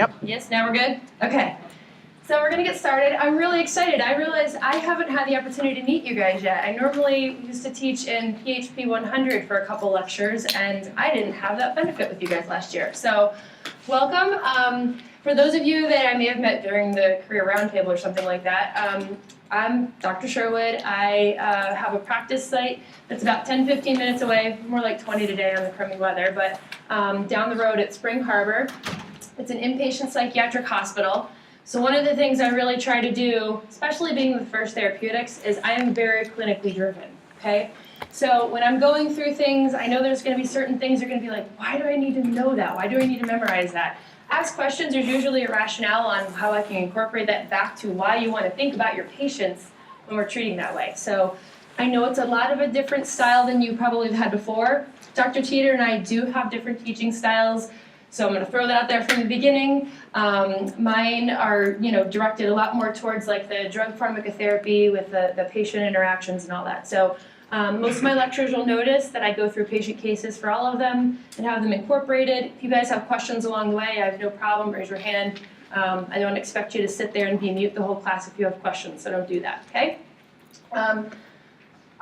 Yep. Yes, now we're good? Okay. So we're going to get started. I'm really excited. I realized I haven't had the opportunity to meet you guys yet. I normally used to teach in PHP 100 for a couple lectures, and I didn't have that benefit with you guys last year. So welcome. For those of you that I may have met during the career roundtable or something like that, I'm Dr. Sherwood. I have a practice site that's about 10-15 minutes away, more like 20 today on the crummy weather, but down the road at Spring Harbor. It's an inpatient psychiatric hospital. So one of the things I really try to do, especially being with First Therapeutics, is I am very clinically driven, okay? So when I'm going through things, I know there's going to be certain things that are going to be like, why do I need to know that? Why do I need to memorize that? Ask questions. There's usually a rationale on how I can incorporate that back to why you want to think about your patients when we're treating that way. So I know it's a lot of a different style than you probably have had before. Dr. Teeter and I do have different teaching styles. So I'm going to throw that out there from the beginning. Mine are, directed a lot more towards like the drug pharmacotherapy with the patient interactions and all that. So most of my lectures, you'll notice that I go through patient cases for all of them and have them incorporated. If you guys have questions along the way, I have no problem. Raise your hand. I don't expect you to sit there and be mute the whole class if you have questions, so don't do that, okay?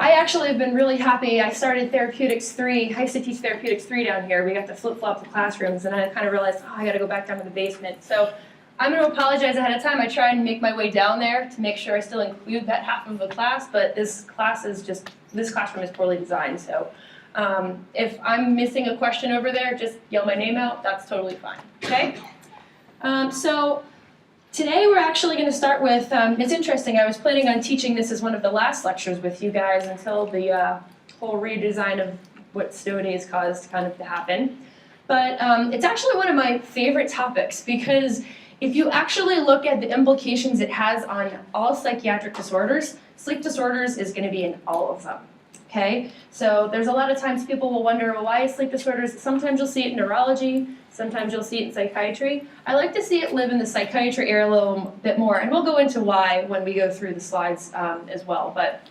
I actually have been really happy. I started Therapeutics 3. I used to teach Therapeutics 3 down here. We got to flip-flop the classrooms, and I kind of realized, I got to go back down to the basement. So I'm going to apologize ahead of time. I try and make my way down there to make sure I still include that half of the class, but this classroom is poorly designed. So if I'm missing a question over there, just yell my name out. That's totally fine, okay? So today we're actually going to start with, it's interesting, I was planning on teaching this as one of the last lectures with you guys until the whole redesign of what snow days caused kind of to happen. But it's actually one of my favorite topics because if you actually look at the implications it has on all psychiatric disorders, sleep disorders is going to be in all of them. Okay, so there's a lot of times people will wonder, well, why is sleep disorders? Sometimes you'll see it in neurology, sometimes you'll see it in psychiatry. I like to see it live in the psychiatry area a little bit more, and we'll go into why when we go through the slides as well. But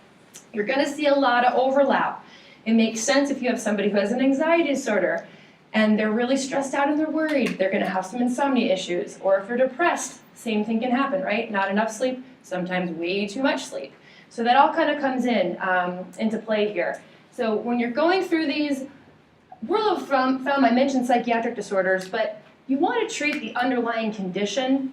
you're going to see a lot of overlap. It makes sense if you have somebody who has an anxiety disorder, and they're really stressed out and they're worried. They're going to have some insomnia issues. Or if they're depressed, same thing can happen, right? Not enough sleep, sometimes way too much sleep. So that all kind of comes into play here. So when you're going through these, rule of thumb, I mentioned psychiatric disorders, but you want to treat the underlying condition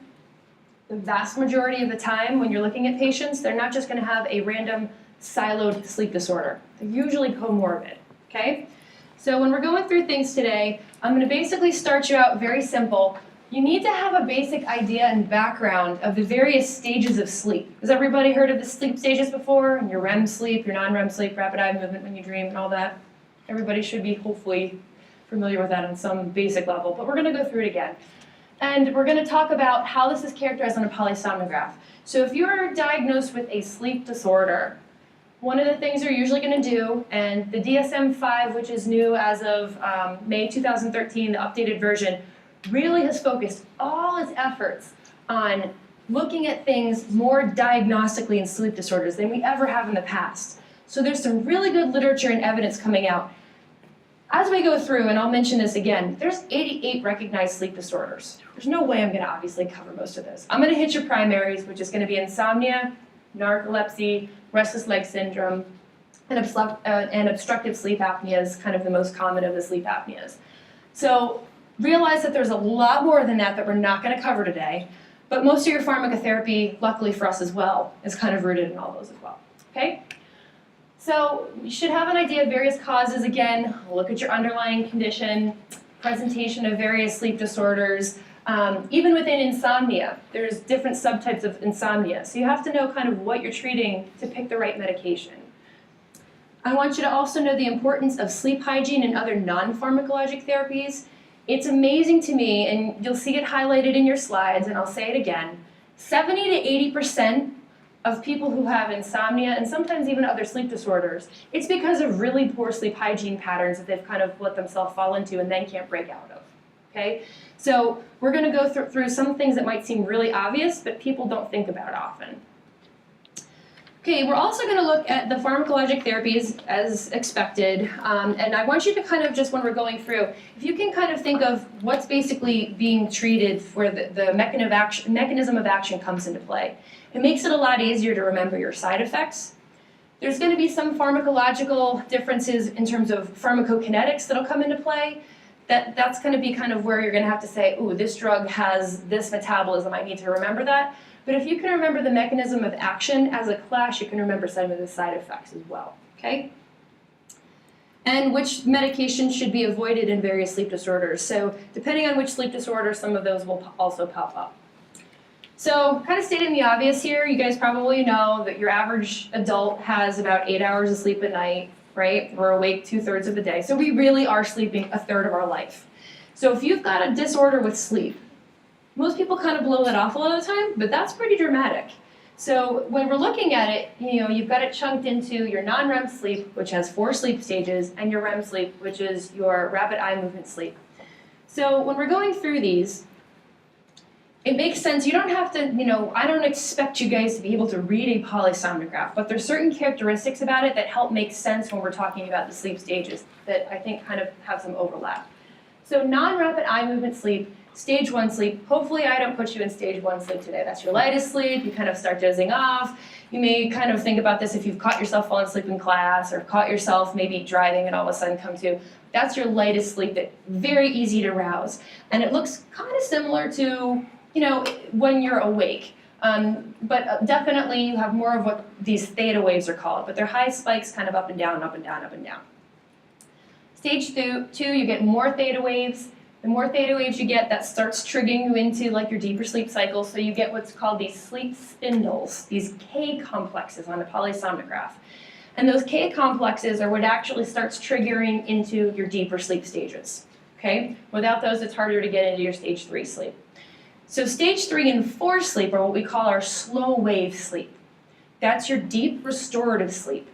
the vast majority of the time when you're looking at patients. They're not just going to have a random siloed sleep disorder. They're usually comorbid, okay? So when we're going through things today, I'm going to basically start you out very simple. You need to have a basic idea and background of the various stages of sleep. Has everybody heard of the sleep stages before? Your REM sleep, your non-REM sleep, rapid eye movement when you dream, and all that? Everybody should be hopefully familiar with that on some basic level, but we're going to go through it again. And we're going to talk about how this is characterized on a polysomnograph. So if you're diagnosed with a sleep disorder, one of the things you're usually going to do, and the DSM-5, which is new as of May 2013, the updated version, really has focused all its efforts on looking at things more diagnostically in sleep disorders than we ever have in the past. So there's some really good literature and evidence coming out. As we go through, and I'll mention this again, there's 88 recognized sleep disorders. There's no way I'm going to obviously cover most of this. I'm going to hit your primaries, which is going to be insomnia, narcolepsy, restless leg syndrome, and obstructive sleep apnea is kind of the most common of the sleep apneas. So realize that there's a lot more than that we're not going to cover today, but most of your pharmacotherapy, luckily for us as well, is kind of rooted in all those as well, okay? So you should have an idea of various causes. Again, look at your underlying condition, presentation of various sleep disorders. Even within insomnia, there's different subtypes of insomnia. So you have to know kind of what you're treating to pick the right medication. I want you to also know the importance of sleep hygiene and other non-pharmacologic therapies. It's amazing to me, and you'll see it highlighted in your slides, and I'll say it again, 70 to 80% of people who have insomnia, and sometimes even other sleep disorders, it's because of really poor sleep hygiene patterns that they've kind of let themselves fall into and then can't break out of, okay? So we're going to go through some things that might seem really obvious, but people don't think about often. Okay, we're also going to look at the pharmacologic therapies as expected, and I want you to kind of just, when we're going through, if you can kind of think of what's basically being treated where the mechanism of action comes into play. It makes it a lot easier to remember your side effects. There's going to be some pharmacological differences in terms of pharmacokinetics that'll come into play. That's going to be kind of where you're going to have to say, ooh, this drug has this metabolism, I need to remember that. But if you can remember the mechanism of action as a class, you can remember some of the side effects as well, okay? And which medications should be avoided in various sleep disorders. So depending on which sleep disorder, some of those will also pop up. So kind of stating the obvious here, you guys probably know that your average adult has about 8 hours of sleep a night, right? We're awake 2/3 of the day. So we really are sleeping 1/3 of our life. So if you've got a disorder with sleep, most people kind of blow that off a lot of the time, but that's pretty dramatic. So when we're looking at it, you've got it chunked into your non-REM sleep, which has 4 sleep stages, and your REM sleep, which is your rapid eye movement sleep. So when we're going through these, it makes sense. You don't have to, I don't expect you guys to be able to read a polysomnograph, but there's certain characteristics about it that help make sense when we're talking about the sleep stages that I think kind of have some overlap. So non-rapid eye movement sleep, Stage 1 sleep, hopefully I don't put you in Stage 1 sleep today. That's your lightest sleep, you kind of start dozing off. You may kind of think about this if you've caught yourself falling asleep in class or caught yourself maybe driving and all of a sudden come to. That's your lightest sleep, that's very easy to rouse. And it looks kind of similar to, when you're awake. But definitely you have more of what these theta waves are called, but they're high spikes kind of up and down, up and down, up and down. Stage 2, you get more theta waves. The more theta waves you get, that starts triggering you into like your deeper sleep cycle, so you get what's called these sleep spindles, these K complexes on a polysomnograph. And those K complexes are what actually starts triggering into your deeper sleep stages, okay? Without those, it's harder to get into your Stage 3 sleep. So Stage 3 and 4 sleep are what we call our slow wave sleep. That's your deep restorative sleep.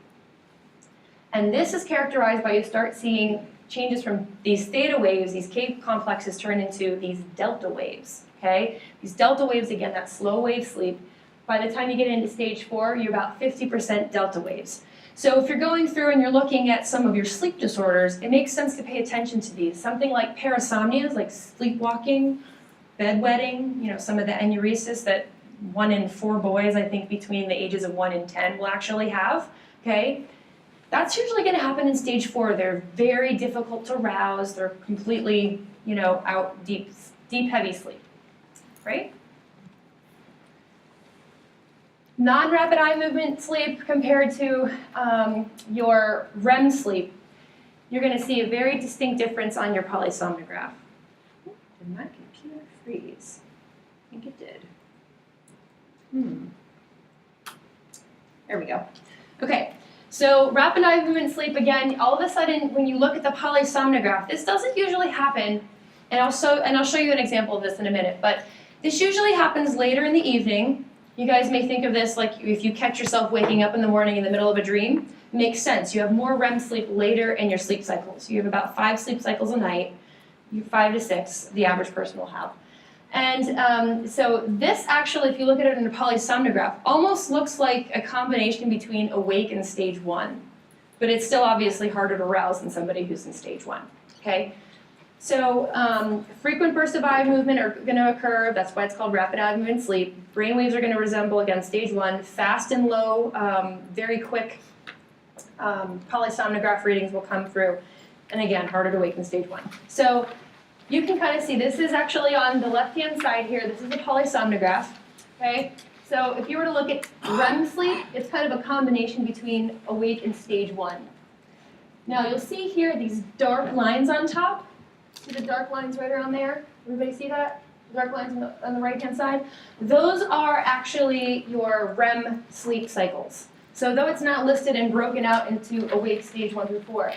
And this is characterized by you start seeing changes from these theta waves, these K complexes turn into these delta waves, okay? These delta waves, again, that slow wave sleep. By the time you get into Stage 4, you're about 50% delta waves. So if you're going through and you're looking at some of your sleep disorders, it makes sense to pay attention to these. Something like parasomnias, like sleepwalking, bedwetting, some of the enuresis that 1 in 4 boys, I think, between the ages of 1 and 10 will actually have, okay? That's usually going to happen in Stage 4. They're very difficult to rouse. They're completely, out deep, heavy sleep, right? Non-rapid eye movement sleep compared to your REM sleep, you're going to see a very distinct difference on your polysomnograph. Did my computer freeze? I think it did. There we go. Okay. So rapid eye movement sleep, again, all of a sudden when you look at the polysomnograph, this doesn't usually happen, and I'll show you an example of this in a minute, but this usually happens later in the evening. You guys may think of this like if you catch yourself waking up in the morning in the middle of a dream, it makes sense. You have more REM sleep later in your sleep cycles. You have about 5 sleep cycles a night, 5 to 6, the average person will have. And so this actually, if you look at it in a polysomnograph, almost looks like a combination between awake and Stage 1. But it's still obviously harder to rouse than somebody who's in Stage 1, okay? So frequent bursts of eye movement are going to occur. That's why it's called rapid eye movement sleep. Brain waves are going to resemble, again, Stage 1. Fast and low, very quick polysomnograph readings will come through. And again, harder to wake in Stage 1. So you can kind of see this is actually on the left-hand side here. This is a polysomnograph, okay? So if you were to look at REM sleep, it's kind of a combination between awake and Stage 1. Now you'll see here these dark lines on top. See the dark lines right around there? Everybody see that? Dark lines on the right-hand side? Those are actually your REM sleep cycles. So though it's not listed and broken out into awake Stage 1 through 4,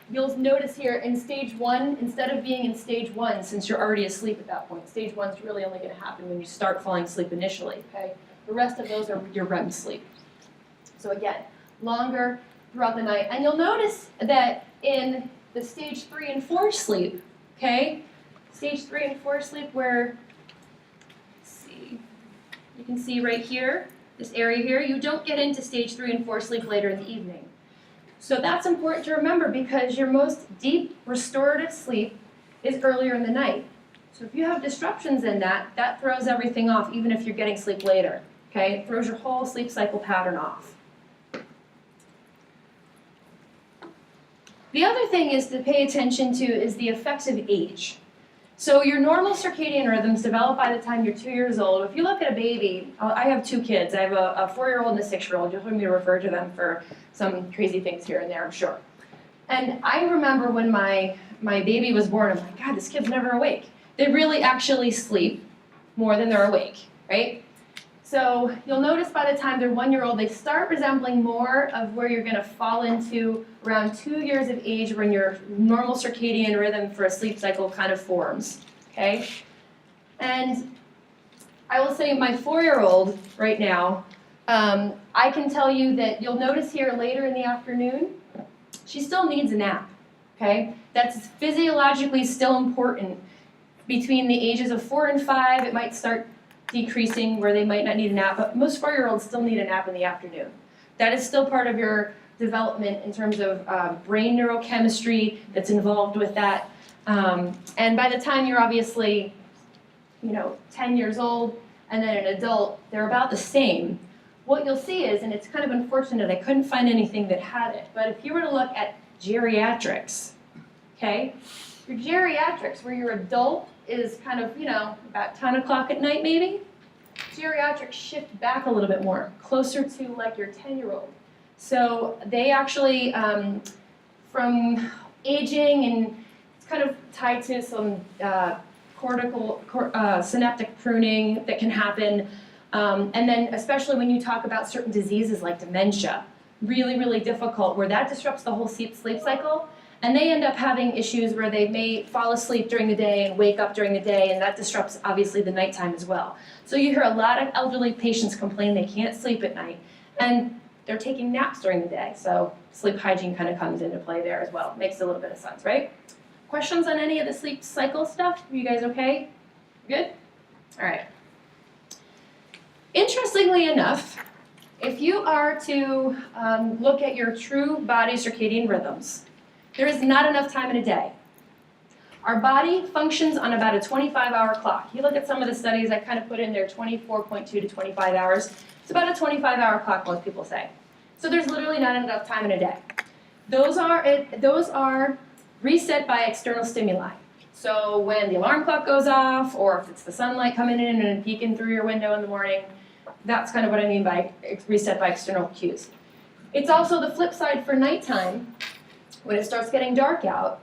you'll notice here in Stage 1, instead of being in Stage 1, since you're already asleep at that point, Stage 1 is really only going to happen when you start falling asleep initially, okay? The rest of those are your REM sleep. So again, longer throughout the night. And you'll notice that in the Stage 3 and 4 sleep, okay? Stage 3 and 4 sleep where, let's see, you can see right here, this area here, you don't get into stage 3 and 4 sleep later in the evening. So that's important to remember because your most deep restorative sleep is earlier in the night. So if you have disruptions in that, that throws everything off, even if you're getting sleep later. Okay? It throws your whole sleep cycle pattern off. The other thing is to pay attention to is the effects of age. So your normal circadian rhythms develop by the time you're 2 years old. If you look at a baby, I have 2 kids. I have a 4-year-old and a 6-year-old. You'll hear me refer to them for some crazy things here and there, I'm sure. And I remember when my baby was born, I'm like, God, this kid's never awake. They really actually sleep more than they're awake, right? So you'll notice by the time they're 1-year-old, they start resembling more of where you're going to fall into around 2 years of age when your normal circadian rhythm for a sleep cycle kind of forms, okay? And I will say my 4-year-old right now, I can tell you that you'll notice here later in the afternoon, she still needs a nap, okay? That's physiologically still important. Between the ages of 4 and 5, it might start decreasing where they might not need a nap, but most 4-year-olds still need a nap in the afternoon. That is still part of your development in terms of brain neurochemistry that's involved with that. And by the time you're obviously, 10 years old and then an adult, they're about the same. What you'll see is, and it's kind of unfortunate, I couldn't find anything that had it, but if you were to look at geriatrics, okay? Your geriatrics, where your adult is kind of, about 10 o'clock at night maybe, geriatrics shift back a little bit more, closer to like your 10-year-old. So they actually, from aging, and it's kind of tied to some synaptic pruning that can happen, and then especially when you talk about certain diseases like dementia, really, really difficult, where that disrupts the whole sleep cycle. And they end up having issues where they may fall asleep during the day and wake up during the day, and that disrupts, obviously, the nighttime as well. So you hear a lot of elderly patients complain they can't sleep at night, and they're taking naps during the day. So sleep hygiene kind of comes into play there as well. Makes a little bit of sense, right? Questions on any of the sleep cycle stuff? Are you guys okay? Good? All right. Interestingly enough, if you are to look at your true body circadian rhythms, there is not enough time in a day. Our body functions on about a 25-hour clock. You look at some of the studies I kind of put in there, 24.2 to 25 hours. It's about a 25-hour clock, most people say. So there's literally not enough time in a day. Those are reset by external stimuli. So when the alarm clock goes off, or if it's the sunlight coming in and peeking through your window in the morning, that's kind of what I mean by reset by external cues. It's also the flip side for nighttime. When it starts getting dark out,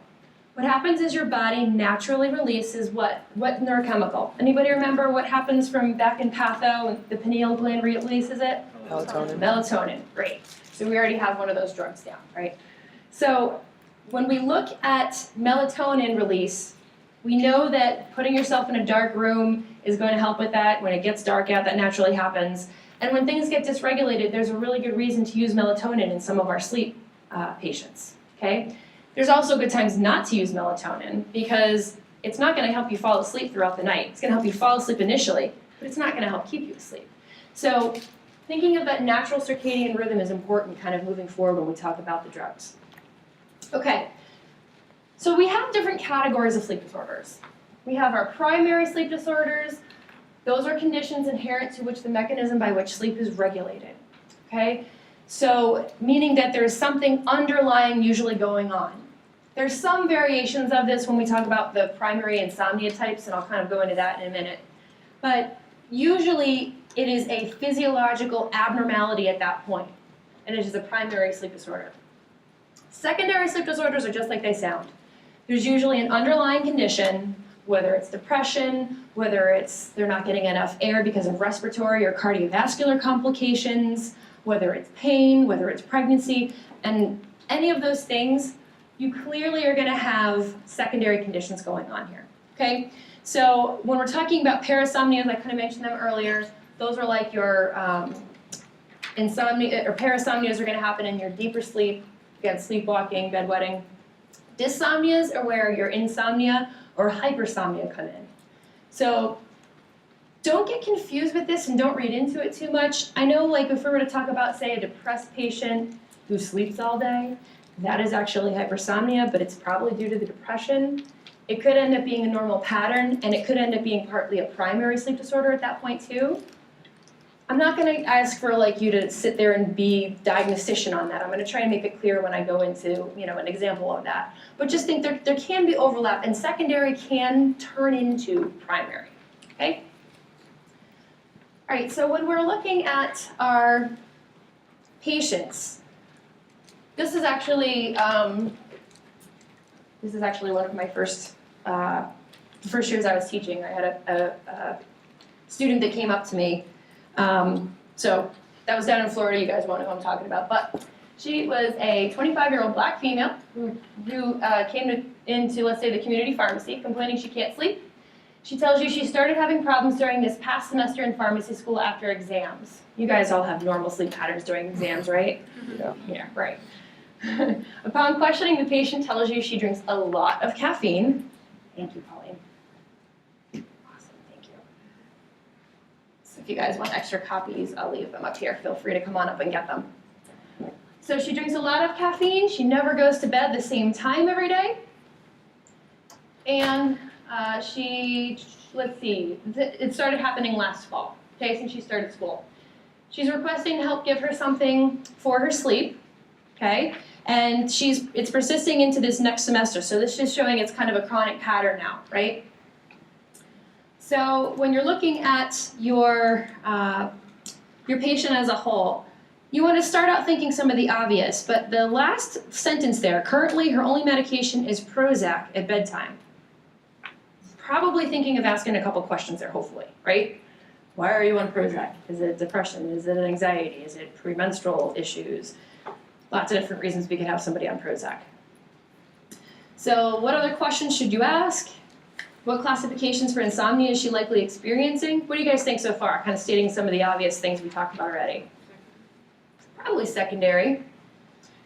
what happens is your body naturally releases what neurochemical? Anybody remember what happens from back in patho when the pineal gland releases it? Melatonin. Melatonin, great. So we already have one of those drugs down, right? So when we look at melatonin release, we know that putting yourself in a dark room is going to help with that. When it gets dark out, that naturally happens. And when things get dysregulated, there's a really good reason to use melatonin in some of our sleep patients. Okay? There's also good times not to use melatonin because it's not going to help you fall asleep throughout the night. It's going to help you fall asleep initially, but it's not going to help keep you asleep. So thinking of that natural circadian rhythm is important kind of moving forward when we talk about the drugs. Okay, so we have different categories of sleep disorders. We have our primary sleep disorders. Those are conditions inherent to which the mechanism by which sleep is regulated. Okay? So, meaning that there's something underlying usually going on. There's some variations of this when we talk about the primary insomnia types, and I'll kind of go into that in a minute. But usually it is a physiological abnormality at that point, and it is a primary sleep disorder. Secondary sleep disorders are just like they sound. There's usually an underlying condition, whether it's depression, whether it's they're not getting enough air because of respiratory or cardiovascular complications, whether it's pain, whether it's pregnancy, and any of those things, you clearly are going to have secondary conditions going on here, okay? So when we're talking about parasomnias, I kind of mentioned them earlier, those are like your insomnia, or parasomnias are going to happen in your deeper sleep, again, sleepwalking, bedwetting. Dysomnias are where your insomnia or hypersomnia come in. So Don't get confused with this and don't read into it too much. I know, like, if we were to talk about, say, a depressed patient who sleeps all day, that is actually hypersomnia, but it's probably due to the depression. It could end up being a normal pattern, and it could end up being partly a primary sleep disorder at that point too. I'm not going to ask for like you to sit there and be diagnostician on that. I'm going to try and make it clear when I go into an example of that. But just think there can be overlap, and secondary can turn into primary. Okay. All right. So when we're looking at our patients, this is actually one of my first years I was teaching. I had a student that came up to me. So that was down in Florida. You guys won't know who I'm talking about. But she was a 25-year-old black female who came into, let's say, the community pharmacy, complaining she can't sleep. She tells you she started having problems during this past semester in pharmacy school after exams. You guys all have normal sleep patterns during exams, right? Yeah. Yeah, right. Upon questioning, the patient tells you she drinks a lot of caffeine. Thank you, Pauline. Awesome, thank you. So if you guys want extra copies, I'll leave them up here. Feel free to come on up and get them. So she drinks a lot of caffeine. She never goes to bed the same time every day. And let's see, it started happening last fall, okay, since she started school. She's requesting to help give her something for her sleep, okay? And it's persisting into this next semester, so this is showing it's kind of a chronic pattern now, right? So when you're looking at your patient as a whole, you want to start out thinking some of the obvious, but the last sentence there, currently her only medication is Prozac at bedtime. Probably thinking of asking a couple questions there, hopefully, right? Why are you on Prozac? Is it depression? Is it anxiety? Is it premenstrual issues? Lots of different reasons we could have somebody on Prozac. So what other questions should you ask? What classifications for insomnia is she likely experiencing? What do you guys think so far? Kind of stating some of the obvious things we talked about already. Probably secondary,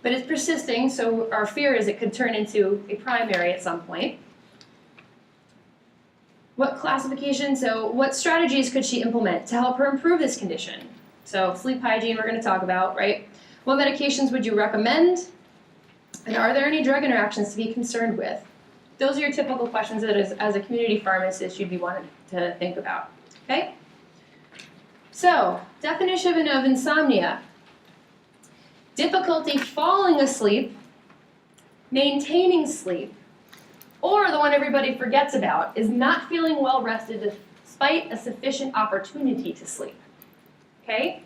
but it's persisting, so our fear is it could turn into a primary at some point. What classification, so what strategies could she implement to help her improve this condition? So sleep hygiene we're going to talk about, right? What medications would you recommend? And are there any drug interactions to be concerned with? Those are your typical questions that as a community pharmacist you'd be wanting to think about, okay? So, definition of insomnia. Difficulty falling asleep, maintaining sleep, or the one everybody forgets about is not feeling well rested despite a sufficient opportunity to sleep. Okay?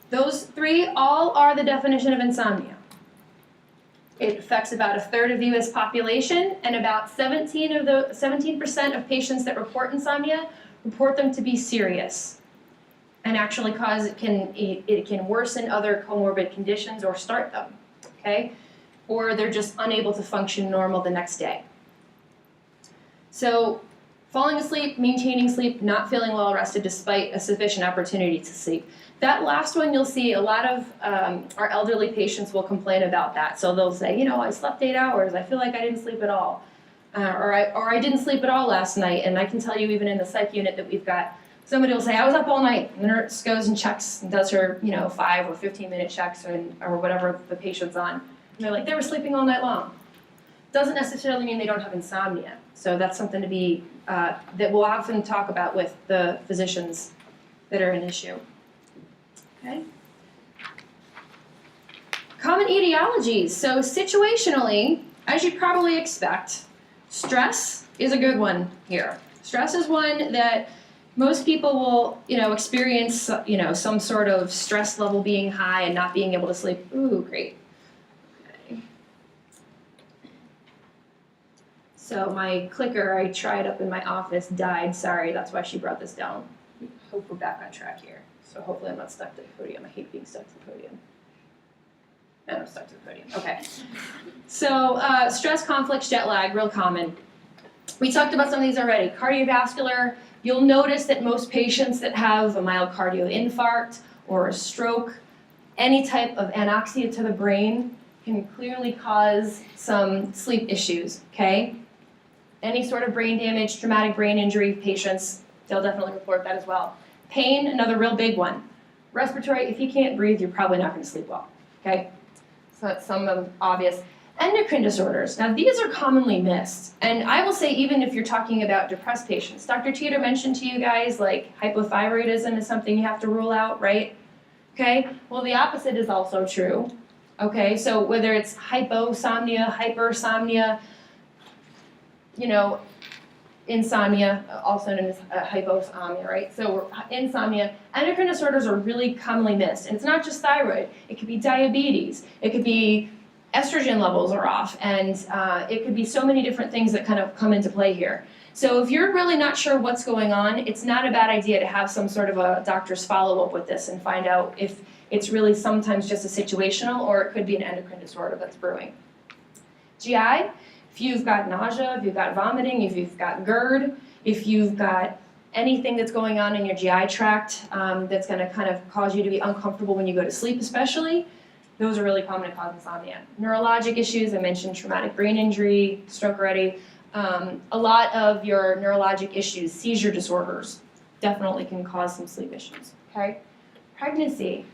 Those three all are the definition of insomnia. It affects about a third of the US population, and about 17% of patients that report insomnia report them to be serious and actually it can worsen other comorbid conditions or start them. Okay? Or they're just unable to function normal the next day. So, falling asleep, maintaining sleep, not feeling well rested despite a sufficient opportunity to sleep. That last one you'll see a lot of our elderly patients will complain about that. So they'll say, I slept 8 hours, I feel like I didn't sleep at all. Or I didn't sleep at all last night, and I can tell you even in the psych unit that we've got, somebody will say, I was up all night, and the nurse goes and checks and does her 5 or 15-minute checks or whatever the patient's on. And they're like, they were sleeping all night long. Doesn't necessarily mean they don't have insomnia. So that's something to be, that we'll often talk about with the physicians that are an issue. Okay. Common etiologies. So situationally, as you'd probably expect, stress is a good one here. Stress is one that most people will, experience, some sort of stress level being high and not being able to sleep. Ooh, great. So my clicker I tried up in my office died. Sorry, that's why she brought this down. Hope we're back on track here. So hopefully I'm not stuck to the podium. I hate being stuck to the podium. And I'm stuck to the podium. Okay. So stress, conflicts, jet lag, real common. We talked about some of these already. Cardiovascular, you'll notice that most patients that have a myocardial infarct or a stroke, any type of anoxia to the brain can clearly cause some sleep issues, okay? Any sort of brain damage, traumatic brain injury patients, They'll definitely report that as well. Pain, another real big one. Respiratory, if you can't breathe, you're probably not going to sleep well, okay? So that's some of them obvious. Endocrine disorders. Now, these are commonly missed. And I will say, even if you're talking about depressed patients, Dr. Teeter mentioned to you guys, like, hypothyroidism is something you have to rule out, right? Okay? Well, the opposite is also true. Okay? So whether it's hyposomnia, hypersomnia, you know, insomnia, also known as hyposomnia, right? So insomnia, endocrine disorders are really commonly missed. And it's not just thyroid. It could be diabetes. It could be estrogen levels are off. And it could be so many different things that kind of come into play here. So if you're really not sure what's going on, it's not a bad idea to have some sort of a doctor's follow-up with this and find out if it's really sometimes just a situational or it could be an endocrine disorder that's brewing. GI. If you've got nausea, if you've got vomiting, if you've got GERD, if you've got anything that's going on in your GI tract that's going to kind of cause you to be uncomfortable when you go to sleep especially, those are really common to cause insomnia. Neurologic issues, I mentioned traumatic brain injury, stroke already. A lot of your neurologic issues, seizure disorders, definitely can cause some sleep issues, okay? Pregnancy.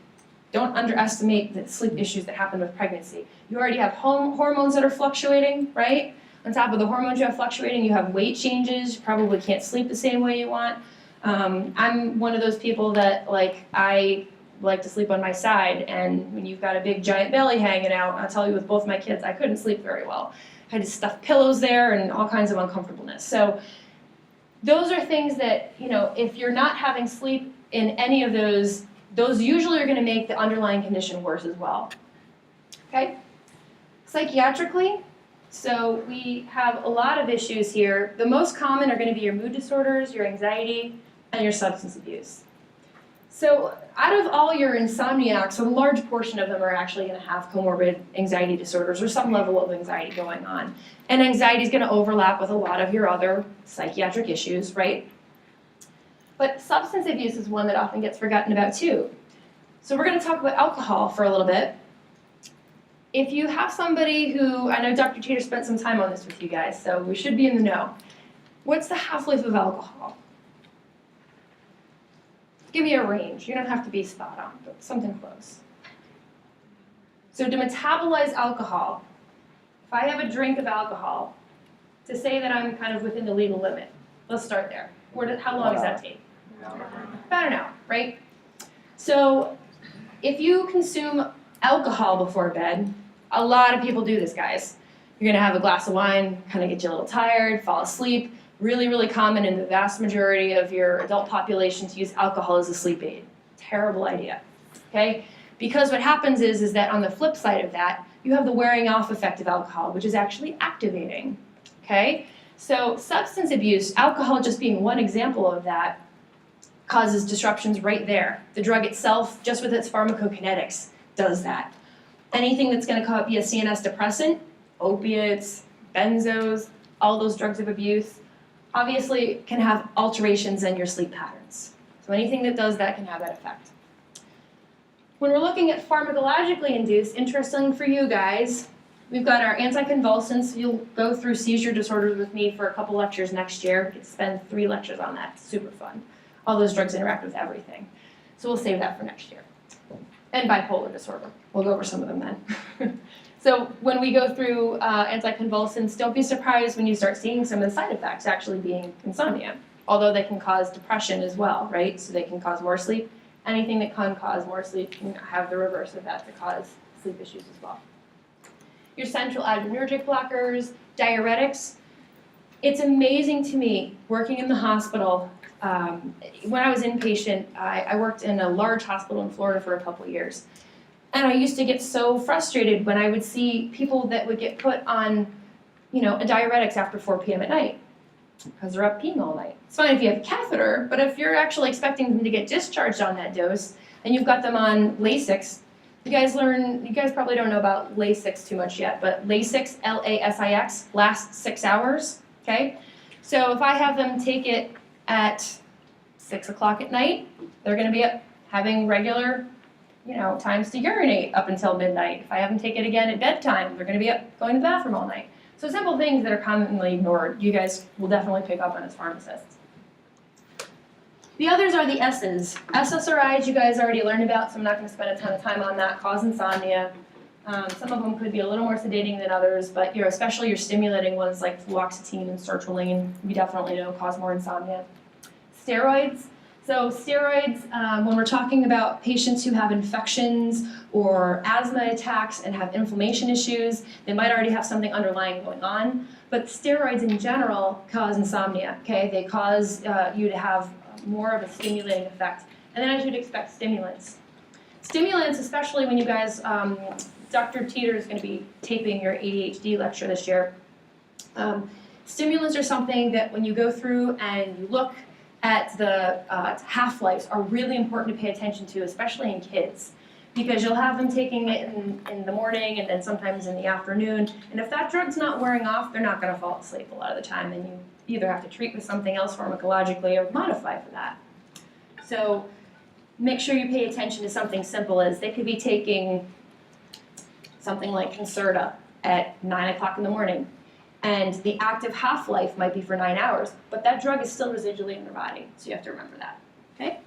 Don't underestimate the sleep issues that happen with pregnancy. You already have hormones that are fluctuating, right? On top of the hormones you have fluctuating, you have weight changes. You probably can't sleep the same way you want. I'm one of those people that, like, I like to sleep on my side, and when you've got a big giant belly hanging out, I'll tell you with both my kids, I couldn't sleep very well. I had to stuff pillows there and all kinds of uncomfortableness. So those are things that, you know, if you're not having sleep in any of those usually are going to make the underlying condition worse as well. Okay? Psychiatrically, so we have a lot of issues here. The most common are going to be your mood disorders, your anxiety, and your substance abuse. So out of all your insomniacs, a large portion of them are actually going to have comorbid anxiety disorders or some level of anxiety going on. And anxiety is going to overlap with a lot of your other psychiatric issues, right? But substance abuse is one that often gets forgotten about too. So we're going to talk about alcohol for a little bit. If you have somebody who, I know Dr. Teeter spent some time on this with you guys, so we should be in the know. What's the half-life of alcohol? Give me a range. You don't have to be spot on, but something close. So to metabolize alcohol, if I have a drink of alcohol, to say that I'm kind of within the legal limit, let's start there. How long does that take? About an hour, right? So if you consume alcohol before bed, a lot of people do this, guys. You're going to have a glass of wine, kind of get you a little tired, fall asleep. Really, really common in the vast majority of your adult population to use alcohol as a sleep aid. Terrible idea, okay? Because what happens is that on the flip side of that, you have the wearing off effect of alcohol, which is actually activating, okay? So substance abuse, alcohol just being one example of that, causes disruptions right there. The drug itself, just with its pharmacokinetics, does that. Anything that's going to be a CNS depressant, opiates, benzos, all those drugs of abuse, obviously can have alterations in your sleep patterns. So anything that does that can have that effect. When we're looking at pharmacologically induced, interesting for you guys, we've got our anticonvulsants. You'll go through seizure disorders with me for a couple lectures next year. We could spend 3 lectures on that. It's super fun. All those drugs interact with everything. So we'll save that for next year. And bipolar disorder. We'll go over some of them then. So when we go through anticonvulsants, don't be surprised when you start seeing some of the side effects actually being insomnia. Although they can cause depression as well, right? So they can cause more sleep. Anything that can cause more sleep can have the reverse of that to cause sleep issues as well. Your central adrenergic blockers, diuretics. It's amazing to me, working in the hospital, when I was inpatient, I worked in a large hospital in Florida for a couple years. And I used to get so frustrated when I would see people that would get put on, a diuretics after 4 p.m. at night because they're up peeing all night. It's fine if you have a catheter, but if you're actually expecting them to get discharged on that dose and you've got them on Lasix, you guys probably don't know about Lasix too much yet, but Lasix, L-A-S-I-X, lasts 6 hours, okay? So if I have them take it at 6 o'clock at night, they're going to be up having regular times to urinate up until midnight. If I have them take it again at bedtime, they're going to be up going to the bathroom all night. So simple things that are commonly ignored, you guys will definitely pick up on as pharmacists. The others are the S's. SSRIs you guys already learned about, so I'm not going to spend a ton of time on that, cause insomnia. Some of them could be a little more sedating than others, but especially your stimulating ones like fluoxetine and sertraline, we definitely know cause more insomnia. Steroids. So steroids, when we're talking about patients who have infections or asthma attacks and have inflammation issues, they might already have something underlying going on. But steroids in general cause insomnia, okay? They cause you to have more of a stimulating effect. And then as you'd expect, stimulants. Stimulants, especially when you guys, Dr. Teeter is going to be taping your ADHD lecture this year. Stimulants are something that when you go through and you look at the half-lives are really important to pay attention to, especially in kids, because you'll have them taking it in the morning and then sometimes in the afternoon, and if that drug's not wearing off, they're not going to fall asleep a lot of the time, and you either have to treat with something else pharmacologically or modify for that. So make sure you pay attention to something simple as they could be taking something like Concerta at 9 o'clock in the morning. And the active half-life might be for 9 hours, but that drug is still residually in their body, so you have to remember that, okay?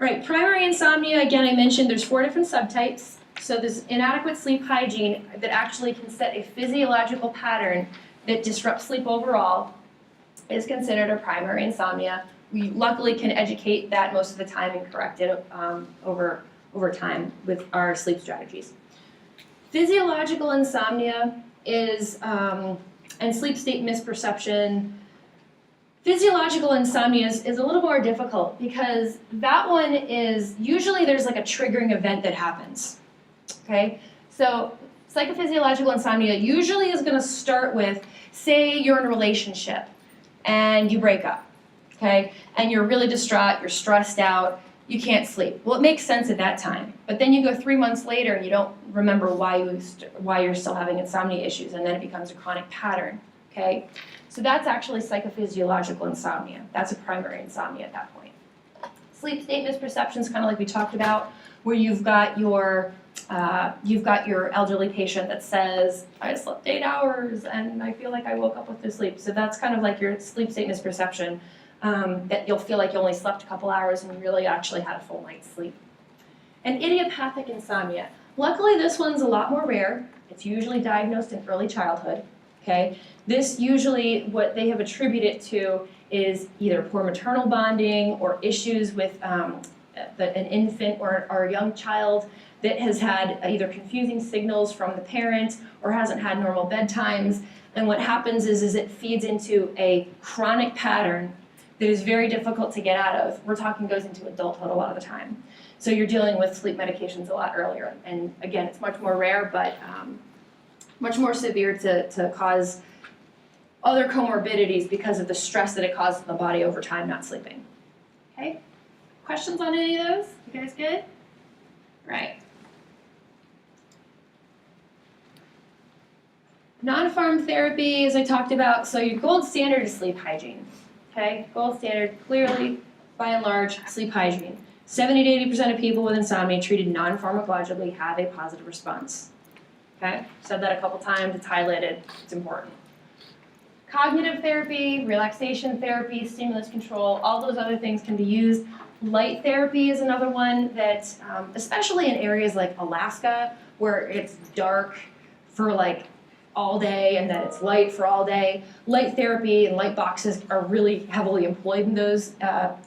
All right, primary insomnia, again, I mentioned there's 4 different subtypes. So there's inadequate sleep hygiene that actually can set a physiological pattern that disrupts sleep overall is considered a primary insomnia. We luckily can educate that most of the time and correct it over time with our sleep strategies. Physiological insomnia is, and sleep state misperception. Physiological insomnia is a little more difficult because that one is, usually there's like a triggering event that happens, okay? So psychophysiological insomnia usually is gonna start with, say you're in a relationship and you break up, okay? And you're really distraught, you're stressed out, you can't sleep. Well, it makes sense at that time, but then you go 3 months later and you don't remember why you're still having insomnia issues, and then it becomes a chronic pattern, okay? So that's actually psychophysiological insomnia. That's a primary insomnia at that point. Sleep state misperception is kind of like we talked about, where you've got your elderly patient that says, I slept 8 hours and I feel like I woke up with the sleep. So that's kind of like your sleep state misperception. That you'll feel like you only slept a couple hours and you really actually had a full night's sleep. And idiopathic insomnia. Luckily, this one's a lot more rare. It's usually diagnosed in early childhood, okay? This usually, what they have attributed to is either poor maternal bonding or issues with an infant or a young child that has had either confusing signals from the parent or hasn't had normal bedtimes. And what happens is it feeds into a chronic pattern that is very difficult to get out of. We're talking goes into adulthood a lot of the time. So you're dealing with sleep medications a lot earlier. And again, it's much more rare, but much more severe to cause other comorbidities because of the stress that it causes in the body over time not sleeping. Okay? Questions on any of those? You guys good? Right. Non-pharm therapy, as I talked about, so your gold standard is sleep hygiene. Okay, gold standard, clearly, by and large, sleep hygiene. 70 to 80% of people with insomnia treated non-pharmacologically have a positive response. Okay, said that a couple times, it's highlighted, it's important. Cognitive therapy, relaxation therapy, stimulus control, all those other things can be used. Light therapy is another one that, especially in areas like Alaska, where it's dark for like all day and then it's light for all day. Light therapy and light boxes are really heavily employed in those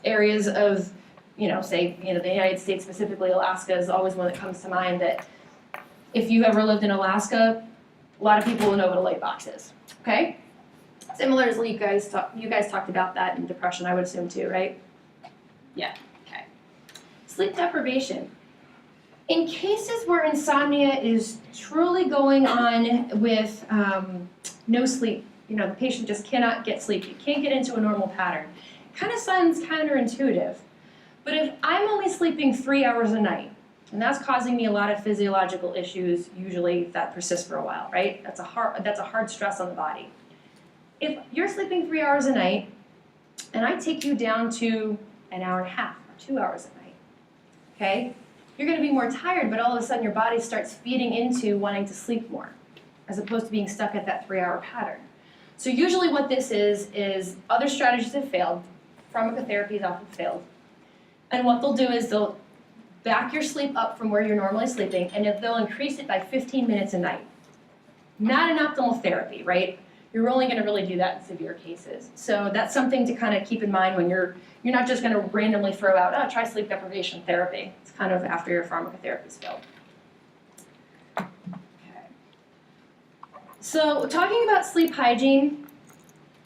areas of, say, the United States, specifically Alaska is always one that comes to mind, that if you've ever lived in Alaska, a lot of people will know what a light box is, okay? Similarly, you guys talked about that in depression, I would assume too, right? Yeah, okay. Sleep deprivation. In cases where insomnia is truly going on with no sleep, the patient just cannot get sleep, you can't get into a normal pattern. It kind of sounds counterintuitive, but if I'm only sleeping 3 hours a night, and that's causing me a lot of physiological issues, usually that persists for a while, right? That's a hard stress on the body. If you're sleeping 3 hours a night, and I take you down to an hour and a half or 2 hours a night, okay? You're going to be more tired, but all of a sudden your body starts feeding into wanting to sleep more, as opposed to being stuck at that 3 hour pattern. So usually what this is other strategies have failed. pharmacotherapy is often failed. And what they'll do is they'll back your sleep up from where you're normally sleeping, and they'll increase it by 15 minutes a night. Not an optimal therapy, right? You're only going to really do that in severe cases. So that's something to kind of keep in mind when you're not just going to randomly throw out, oh, try sleep deprivation therapy. It's kind of after your pharmacotherapy is failed. Okay. So talking about sleep hygiene,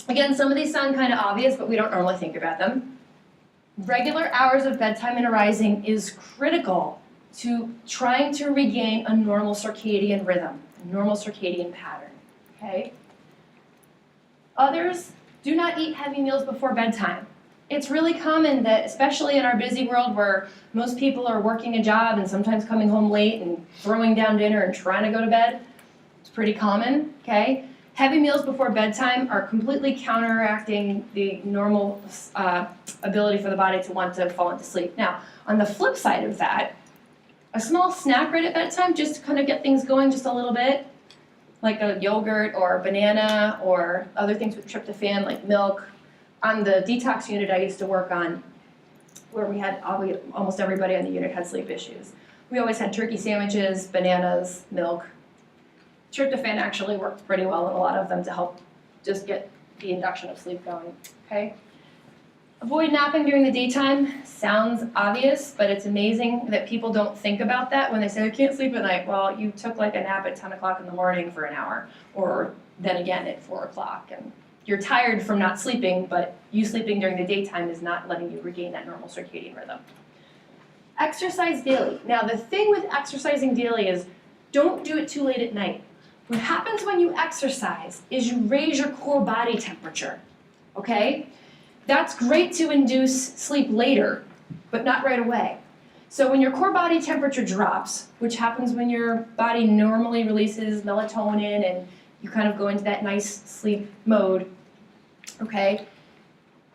again, some of these sound kind of obvious, but we don't normally think about them. Regular hours of bedtime and arising is critical to trying to regain a normal circadian rhythm, a normal circadian pattern, okay? Others do not eat heavy meals before bedtime. It's really common that, especially in our busy world where most people are working a job and sometimes coming home late and throwing down dinner and trying to go to bed, it's pretty common, okay? Heavy meals before bedtime are completely counteracting the normal ability for the body to want to fall into sleep. Now, on the flip side of that, a small snack right at bedtime just to kind of get things going just a little bit, like a yogurt or a banana or other things with tryptophan like milk. On the detox unit I used to work on, where we had almost everybody on the unit had sleep issues. We always had turkey sandwiches, bananas, milk. Tryptophan actually worked pretty well in a lot of them to help just get the induction of sleep going, okay? Avoid napping during the daytime. Sounds obvious, but it's amazing that people don't think about that when they say, I can't sleep at night. Well, you took like a nap at 10 o'clock in the morning for an hour, or then again at 4 o'clock. And you're tired from not sleeping, but you sleeping during the daytime is not letting you regain that normal circadian rhythm. Exercise daily. Now, the thing with exercising daily is don't do it too late at night. What happens when you exercise is you raise your core body temperature, okay? That's great to induce sleep later, but not right away. So when your core body temperature drops, which happens when your body normally releases melatonin and you kind of go into that nice sleep mode, okay?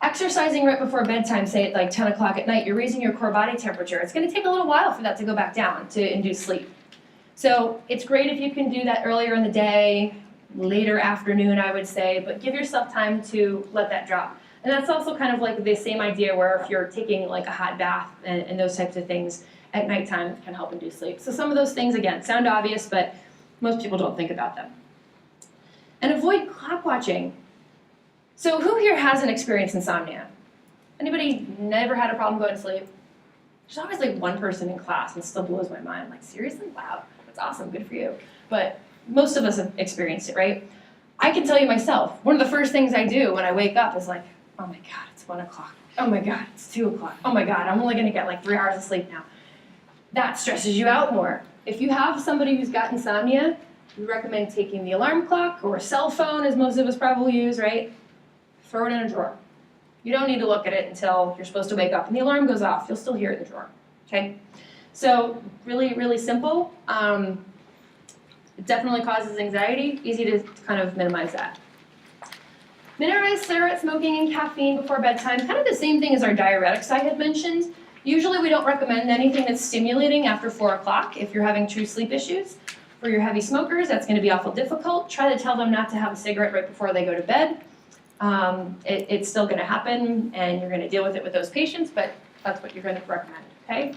Exercising right before bedtime, say at like 10 o'clock at night, you're raising your core body temperature. It's going to take a little while for that to go back down to induce sleep. So it's great if you can do that earlier in the day, later afternoon, I would say, but give yourself time to let that drop. And that's also kind of like the same idea where if you're taking like a hot bath and those types of things at nighttime, it can help induce sleep. So some of those things, again, sound obvious, but most people don't think about them. And avoid clock watching. So who here hasn't experienced insomnia? Anybody never had a problem going to sleep? There's always like one person in class, and it still blows my mind. Like, seriously? Wow, that's awesome, good for you. But most of us have experienced it, right? I can tell you myself, one of the first things I do when I wake up is like, oh my God, it's 1 o'clock. Oh my God, it's 2 o'clock. Oh my God, I'm only gonna get like 3 hours of sleep now. That stresses you out more. If you have somebody who's got insomnia, we recommend taking the alarm clock or a cell phone, as most of us probably use, right? Throw it in a drawer. You don't need to look at it until you're supposed to wake up and the alarm goes off. You'll still hear it in the drawer, okay? So really, really simple. It definitely causes anxiety. Easy to kind of minimize that. Minimize cigarette smoking and caffeine before bedtime. Kind of the same thing as our diuretics I had mentioned. Usually we don't recommend anything that's stimulating after 4 o'clock if you're having true sleep issues. For your heavy smokers, that's going to be awful difficult. Try to tell them not to have a cigarette right before they go to bed. It's still going to happen, and you're going to deal with it with those patients, but that's what you're going to recommend, okay?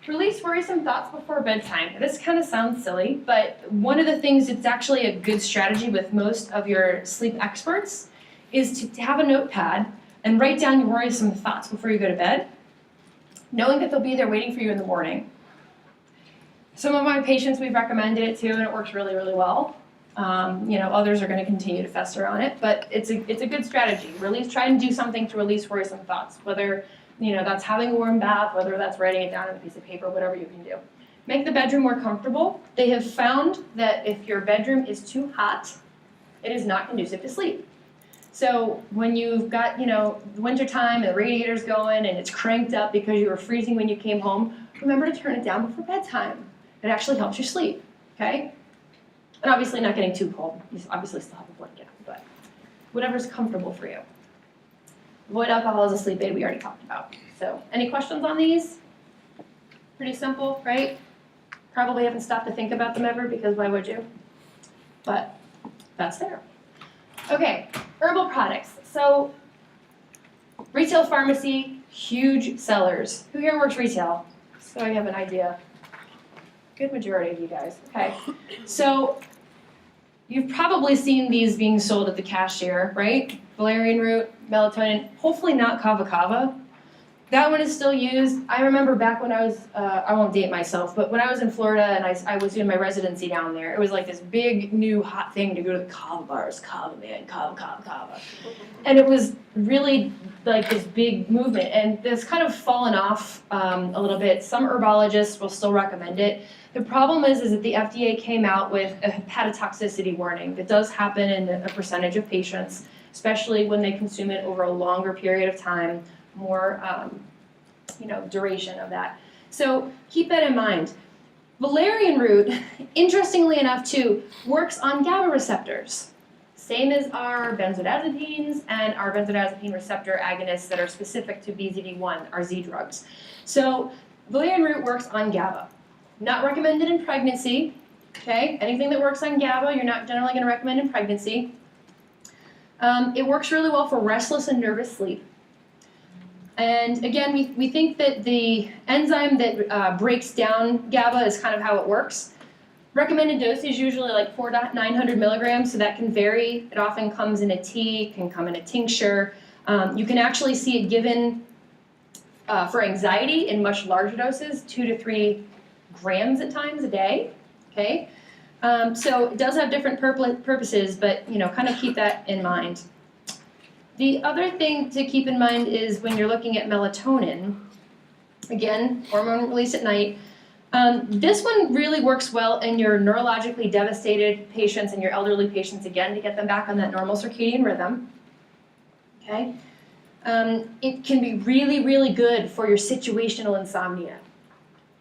Release worrisome thoughts before bedtime. This kind of sounds silly, but one of the things that's actually a good strategy with most of your sleep experts is to have a notepad and write down your worrisome thoughts before you go to bed, knowing that they'll be there waiting for you in the morning. Some of my patients, we've recommended it too, and it works really, really well. Others are going to continue to fester on it, but it's a good strategy. Try and do something to release worrisome thoughts, whether that's having a warm bath, whether that's writing it down on a piece of paper, whatever you can do. Make the bedroom more comfortable. They have found that if your bedroom is too hot, it is not conducive to sleep. So when you've got, wintertime and the radiator's going and it's cranked up because you were freezing when you came home, remember to turn it down before bedtime. It actually helps you sleep, okay? And obviously not getting too cold. You obviously still have a blanket, but whatever's comfortable for you. Avoid alcohol as a sleep aid, we already talked about. So any questions on these? Pretty simple, right? Probably haven't stopped to think about them ever because why would you? But that's there. Okay, herbal products. So Retail pharmacy, huge sellers. Who here works retail? So I have an idea. Good majority of you guys. Okay. So you've probably seen these being sold at the cashier, right? Valerian root, melatonin, hopefully not kava kava. That one is still used. I remember back when I was, I won't date myself, but when I was in Florida and I was doing my residency down there, it was like this big new hot thing to go to the kava bars, kava man, kava, kava, kava. And it was really like this big movement, and it's kind of fallen off a little bit. Some herbologists will still recommend it. The problem is that the FDA came out with a hepatotoxicity warning that does happen in a percentage of patients, especially when they consume it over a longer period of time, more duration of that. So keep that in mind. Valerian root, interestingly enough too, works on GABA receptors. Same as our benzodiazepines and our benzodiazepine receptor agonists that are specific to BZD1, our Z drugs. So valerian root works on GABA. Not recommended in pregnancy, okay? Anything that works on GABA, you're not generally going to recommend in pregnancy. It works really well for restless and nervous sleep. And again, we think that the enzyme that breaks down GABA is kind of how it works. Recommended dose is usually like 900 milligrams, so that can vary. It often comes in a tea, can come in a tincture. You can actually see it given for anxiety in much larger doses, 2 to 3 grams at times a day, okay? So it does have different purposes, but kind of keep that in mind. The other thing to keep in mind is when you're looking at melatonin, again, hormone release at night, this one really works well in your neurologically devastated patients and your elderly patients, again, to get them back on that normal circadian rhythm, okay? It can be really, really good for your situational insomnia.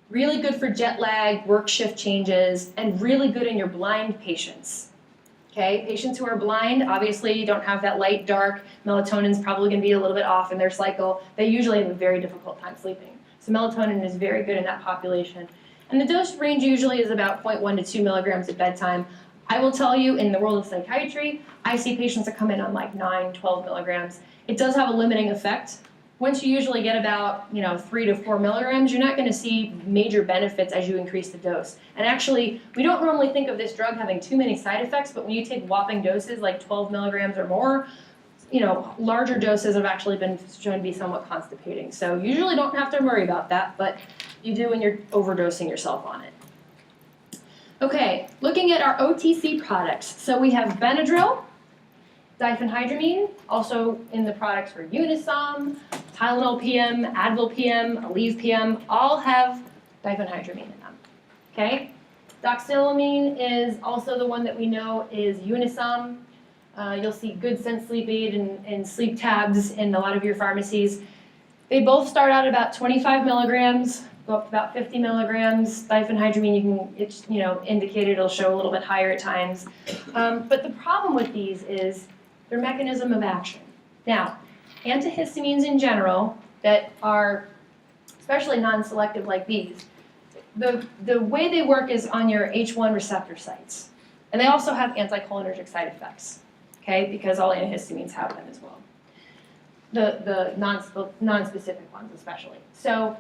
Really good for jet lag, work shift changes, and really good in your blind patients. Okay, patients who are blind, obviously don't have that light, dark, melatonin's probably going to be a little bit off in their cycle. They usually have a very difficult time sleeping. So melatonin is very good in that population. And the dose range usually is about 0.1 to 2 milligrams at bedtime. I will tell you, in the world of psychiatry, I see patients that come in on like 9, 12 milligrams. It does have a limiting effect. Once you usually get about 3 to 4 milligrams, you're not going to see major benefits as you increase the dose. And actually, we don't normally think of this drug having too many side effects, but when you take whopping doses like 12 milligrams or more, larger doses have actually been shown to be somewhat constipating. So you usually don't have to worry about that, but you do when you're overdosing yourself on it. Okay, looking at our OTC products. So we have Benadryl, diphenhydramine, also in the products for Unisom, Tylenol PM, Advil PM, Aleve PM, all have diphenhydramine in them, okay? Doxylamine is also the one that we know is Unisom. You'll see Good Sense Sleep Aid and sleep tabs in a lot of your pharmacies. They both start out about 25 milligrams, go up to about 50 milligrams. Diphenhydramine, it's indicated, it'll show a little bit higher at times. But the problem with these is their mechanism of action. Now, antihistamines in general that are especially non-selective like these, the way they work is on your H1 receptor sites. And they also have anticholinergic side effects, okay, because all antihistamines have them as well. The non-specific ones especially. So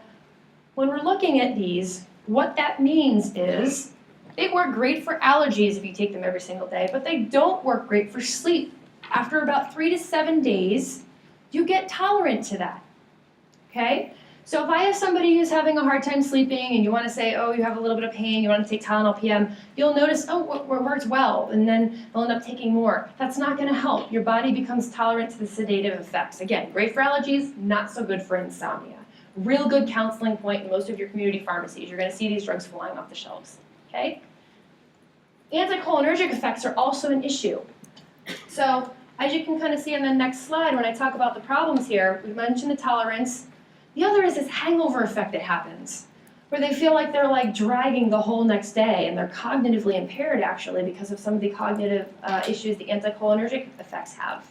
when we're looking at these, what that means is they work great for allergies if you take them every single day, but they don't work great for sleep. After about 3 to 7 days, you get tolerant to that, okay? So if I have somebody who's having a hard time sleeping and you want to say, oh, you have a little bit of pain, you want to take Tylenol PM, you'll notice, oh, it works well, and then they'll end up taking more. That's not going to help. Your body becomes tolerant to the sedative effects. Again, great for allergies, not so good for insomnia. Real good counseling point in most of your community pharmacies. You're going to see these drugs flying off the shelves, okay? Anticholinergic effects are also an issue. So as you can kind of see on the next slide, when I talk about the problems here, we mentioned the tolerance. The other is this hangover effect that happens, where they feel like they're like dragging the whole next day, and they're cognitively impaired actually because of some of the cognitive issues the anticholinergic effects have.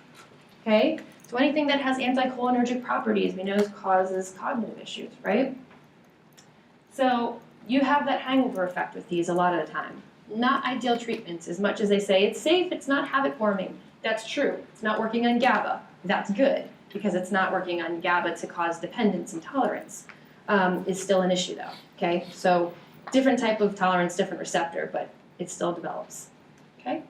Okay? So anything that has anticholinergic properties we know causes cognitive issues, right? So you have that hangover effect with these a lot of the time. Not ideal treatments. As much as they say it's safe, it's not habit forming. That's true. It's not working on GABA. That's good. because it's not working on GABA to cause dependence and tolerance, is still an issue though, okay? So different type of tolerance, different receptor, but it still develops, okay?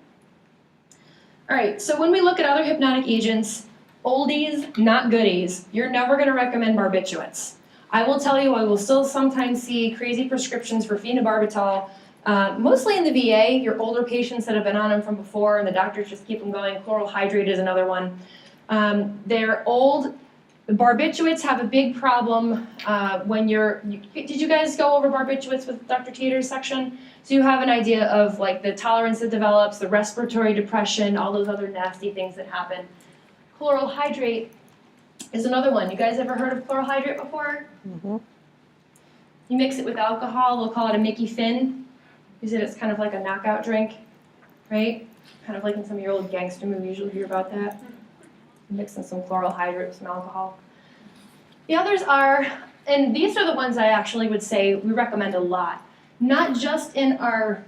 All right, so when we look at other hypnotic agents, oldies, not goodies, you're never gonna recommend barbiturates. I will tell you, I will still sometimes see crazy prescriptions for phenobarbital, mostly in the VA, your older patients that have been on them from before, and the doctors just keep them going. Chloral hydrate is another one. They're old. The barbiturates have a big problem when did you guys go over barbiturates with Dr. Teeter's section? So you have an idea of like the tolerance that develops, the respiratory depression, all those other nasty things that happen. Chloral hydrate is another one. You guys ever heard of chloral hydrate before? Mm-hmm. You mix it with alcohol, we'll call it a Mickey Finn. Use it as kind of like a knockout drink, right? Kind of like in some of your old gangster movies, you'll hear about that. Mix in some chloral hydrate with some alcohol. The others are, and these are the ones I actually would say we recommend a lot. Not just in our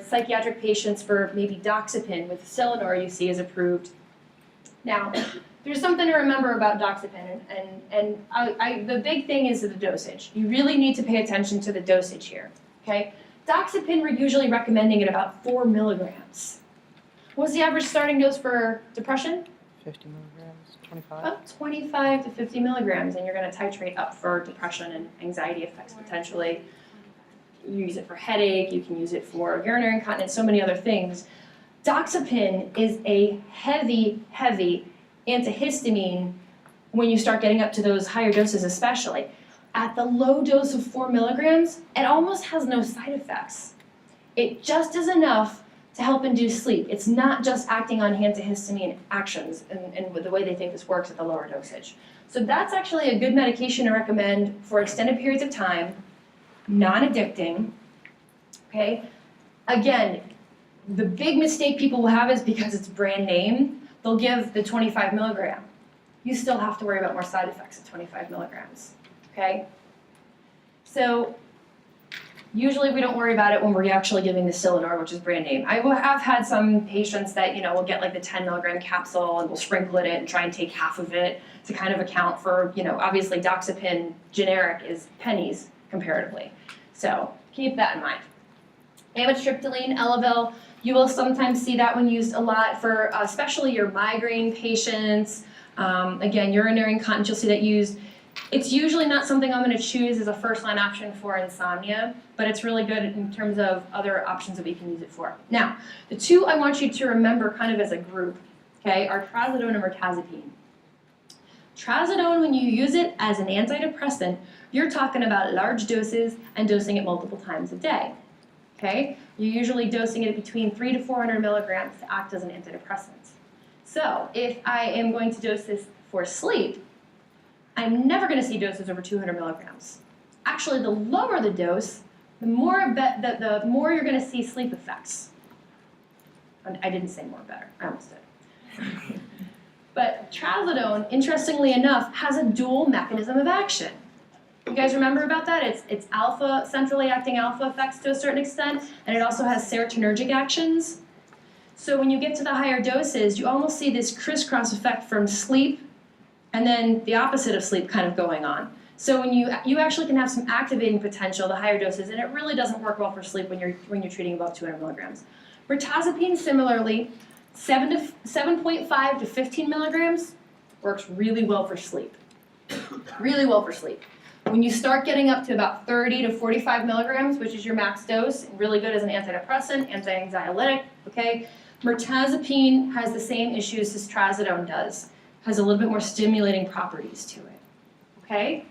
psychiatric patients for maybe Doxepin with Selinor you see is approved. Now, there's something to remember about Doxepin, and the big thing is the dosage. You really need to pay attention to the dosage here, okay? Doxepin, we're usually recommending at about 4 milligrams. What's the average starting dose for depression? 50 milligrams, 25? About 25 to 50 milligrams, and you're going to titrate up for depression and anxiety effects potentially. You use it for headache, you can use it for urinary incontinence, so many other things. Doxepin is a heavy, heavy antihistamine when you start getting up to those higher doses especially. At the low dose of 4 milligrams, it almost has no side effects. It just is enough to help induce sleep. It's not just acting on antihistamine actions and with the way they think this works at the lower dosage. So that's actually a good medication to recommend for extended periods of time, non-addicting, okay? Again, the big mistake people will have is because it's brand name, they'll give the 25 milligram. You still have to worry about more side effects at 25 milligrams, okay? So usually we don't worry about it when we're actually giving the Selinor, which is brand name. I've had some patients that, will get like the 10 milligram capsule and we'll sprinkle it in and try and take half of it to kind of account for, obviously Doxepin generic is pennies comparatively. So keep that in mind. Amitriptyline, Elavil, you will sometimes see that one used a lot for especially your migraine patients. Again, urinary incontinence, you'll see that used. It's usually not something I'm going to choose as a first-line option for insomnia, but it's really good in terms of other options that we can use it for. Now, the two I want you to remember kind of as a group, okay, are trazodone and mirtazapine. Trazodone, when you use it as an antidepressant, you're talking about large doses and dosing it multiple times a day, okay? You're usually dosing it between 300 to 400 milligrams to act as an antidepressant. So if I am going to dose this for sleep, I'm never going to see doses over 200 milligrams. Actually, the lower the dose, the more you're going to see sleep effects. I didn't say more better. I almost did. But trazodone, interestingly enough, has a dual mechanism of action. You guys remember about that? It's alpha, centrally acting alpha effects to a certain extent, and it also has serotonergic actions. So when you get to the higher doses, you almost see this crisscross effect from sleep and then the opposite of sleep kind of going on. So when you actually can have some activating potential, the higher doses, and it really doesn't work well for sleep when you're treating above 200 milligrams. Mirtazapine, similarly, 7.5 to 15 milligrams works really well for sleep. Really well for sleep. When you start getting up to about 30 to 45 milligrams, which is your max dose, really good as an antidepressant, anti-anxiolytic, okay? Mirtazapine has the same issues as trazodone does. Has a little bit more stimulating properties to it, okay?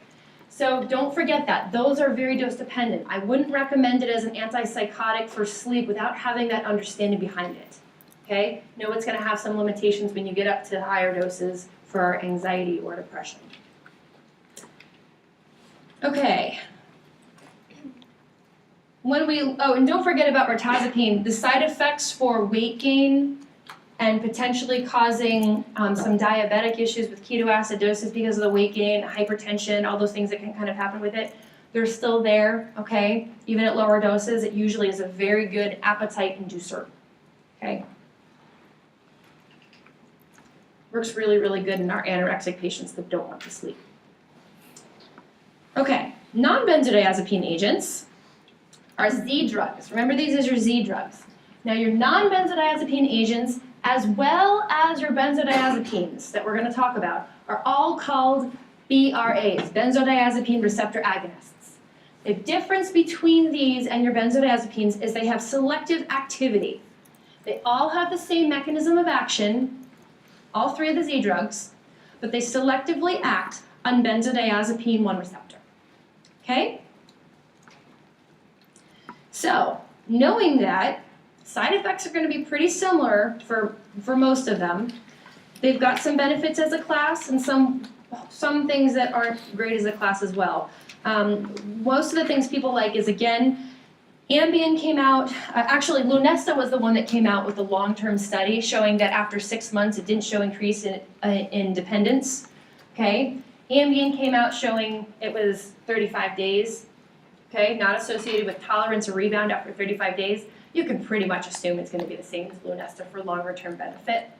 So don't forget that. Those are very dose dependent. I wouldn't recommend it as an antipsychotic for sleep without having that understanding behind it, okay? Know it's gonna have some limitations when you get up to higher doses for anxiety or depression. Okay. And don't forget about mirtazapine. The side effects for weight gain and potentially causing some diabetic issues with ketoacidosis because of the weight gain, hypertension, all those things that can kind of happen with it, they're still there, okay? Even at lower doses, it usually is a very good appetite inducer, okay? Works really, really good in our anorexic patients that don't want to sleep. Okay, non-benzodiazepine agents are Z drugs. Remember, these as your Z drugs. Now, your non-benzodiazepine agents, as well as your benzodiazepines that we're going to talk about, are all called BRAs, benzodiazepine receptor agonists. The difference between these and your benzodiazepines is they have selective activity. They all have the same mechanism of action, all three of the Z drugs, but they selectively act on benzodiazepine 1 receptor. Okay? So, knowing that, side effects are going to be pretty similar for most of them. They've got some benefits as a class and some things that aren't great as a class as well. Most of the things people like is, again, Ambien came out, actually Lunesta was the one that came out with a long-term study showing that after 6 months it didn't show increase in dependence. Okay? Ambien came out showing it was 35 days. Okay, not associated with tolerance or rebound after 35 days. You can pretty much assume it's going to be the same as Lunesta for longer-term benefit.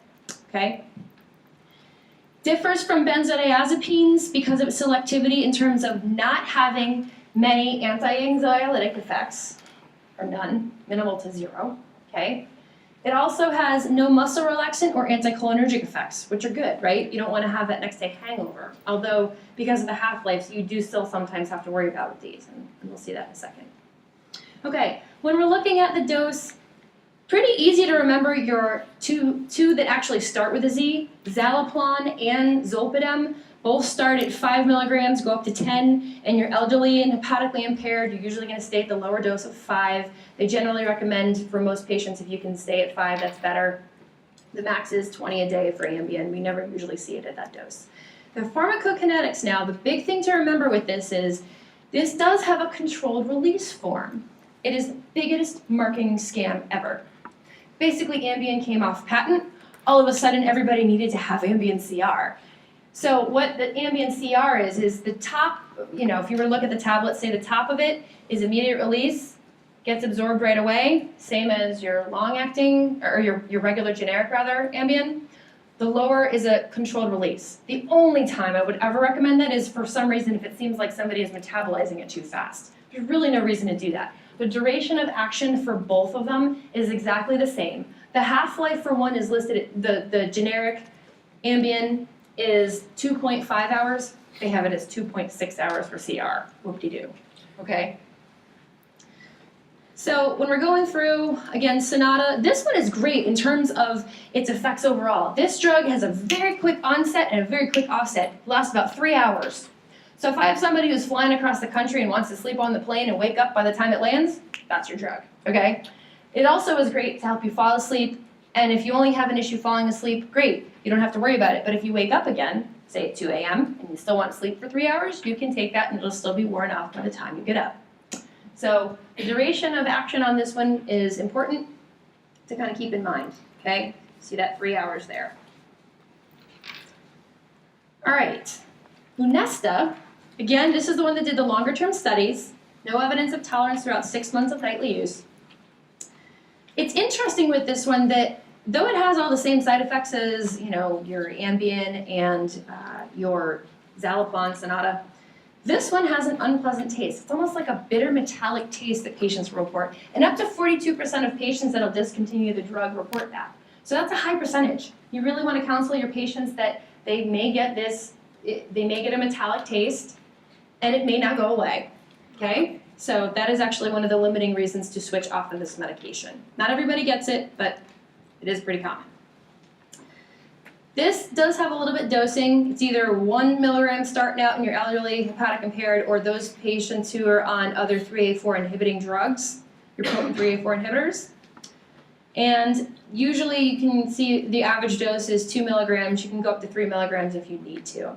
Okay? Differs from benzodiazepines because of its selectivity in terms of not having many anti-anxiolytic effects, or none, minimal to 0. Okay? It also has no muscle relaxant or anticholinergic effects, which are good, right? You don't want to have that next day hangover. Although, because of the half-life, you do still sometimes have to worry about with these, and we'll see that in a second. Okay, when we're looking at the dose, pretty easy to remember your two that actually start with a Z, Zaleplon and Zolpidem. Both start at 5 milligrams, go up to 10, and you're elderly and hepatically impaired, you're usually going to stay at the lower dose of 5. They generally recommend for most patients if you can stay at 5, that's better. The max is 20 a day for Ambien. We never usually see it at that dose. The pharmacokinetics now, the big thing to remember with this is this does have a controlled release form. It is the biggest marketing scam ever. Basically, Ambien came off patent. All of a sudden, everybody needed to have Ambien CR. So what the Ambien CR is the top, if you were to look at the tablet, say the top of it is immediate release, gets absorbed right away, same as your long-acting, or your regular generic rather, Ambien. The lower is a controlled release. The only time I would ever recommend that is for some reason if it seems like somebody is metabolizing it too fast. There's really no reason to do that. The duration of action for both of them is exactly the same. The half-life for one is listed, the generic Ambien is 2.5 hours. They have it as 2.6 hours for CR. Whoop-de-doo. Okay? So when we're going through, again, Sonata, this one is great in terms of its effects overall. This drug has a very quick onset and a very quick offset. It lasts about 3 hours. So if I have somebody who's flying across the country and wants to sleep on the plane and wake up by the time it lands, that's your drug, okay? It also is great to help you fall asleep, and if you only have an issue falling asleep, great. You don't have to worry about it. But if you wake up again, say at 2 a.m., and you still want to sleep for 3 hours, you can take that and it'll still be worn off by the time you get up. So the duration of action on this one is important to kind of keep in mind, okay? See that 3 hours there. All right, Lunesta, again, this is the one that did the longer-term studies. No evidence of tolerance throughout 6 months of nightly use. It's interesting with this one that though it has all the same side effects as, your Ambien and your Zaleplon, Sonata, this one has an unpleasant taste. It's almost like a bitter metallic taste that patients report. And up to 42% of patients that'll discontinue the drug report that. So that's a high percentage. You really want to counsel your patients that they may get a metallic taste and it may not go away, okay? So that is actually one of the limiting reasons to switch off of this medication. Not everybody gets it, but it is pretty common. This does have a little bit dosing. It's either 1 milligram starting out in your elderly, hepatic impaired, or those patients who are on other 3A4 inhibiting drugs, your potent 3A4 inhibitors. And usually you can see the average dose is 2 milligrams. You can go up to 3 milligrams if you need to.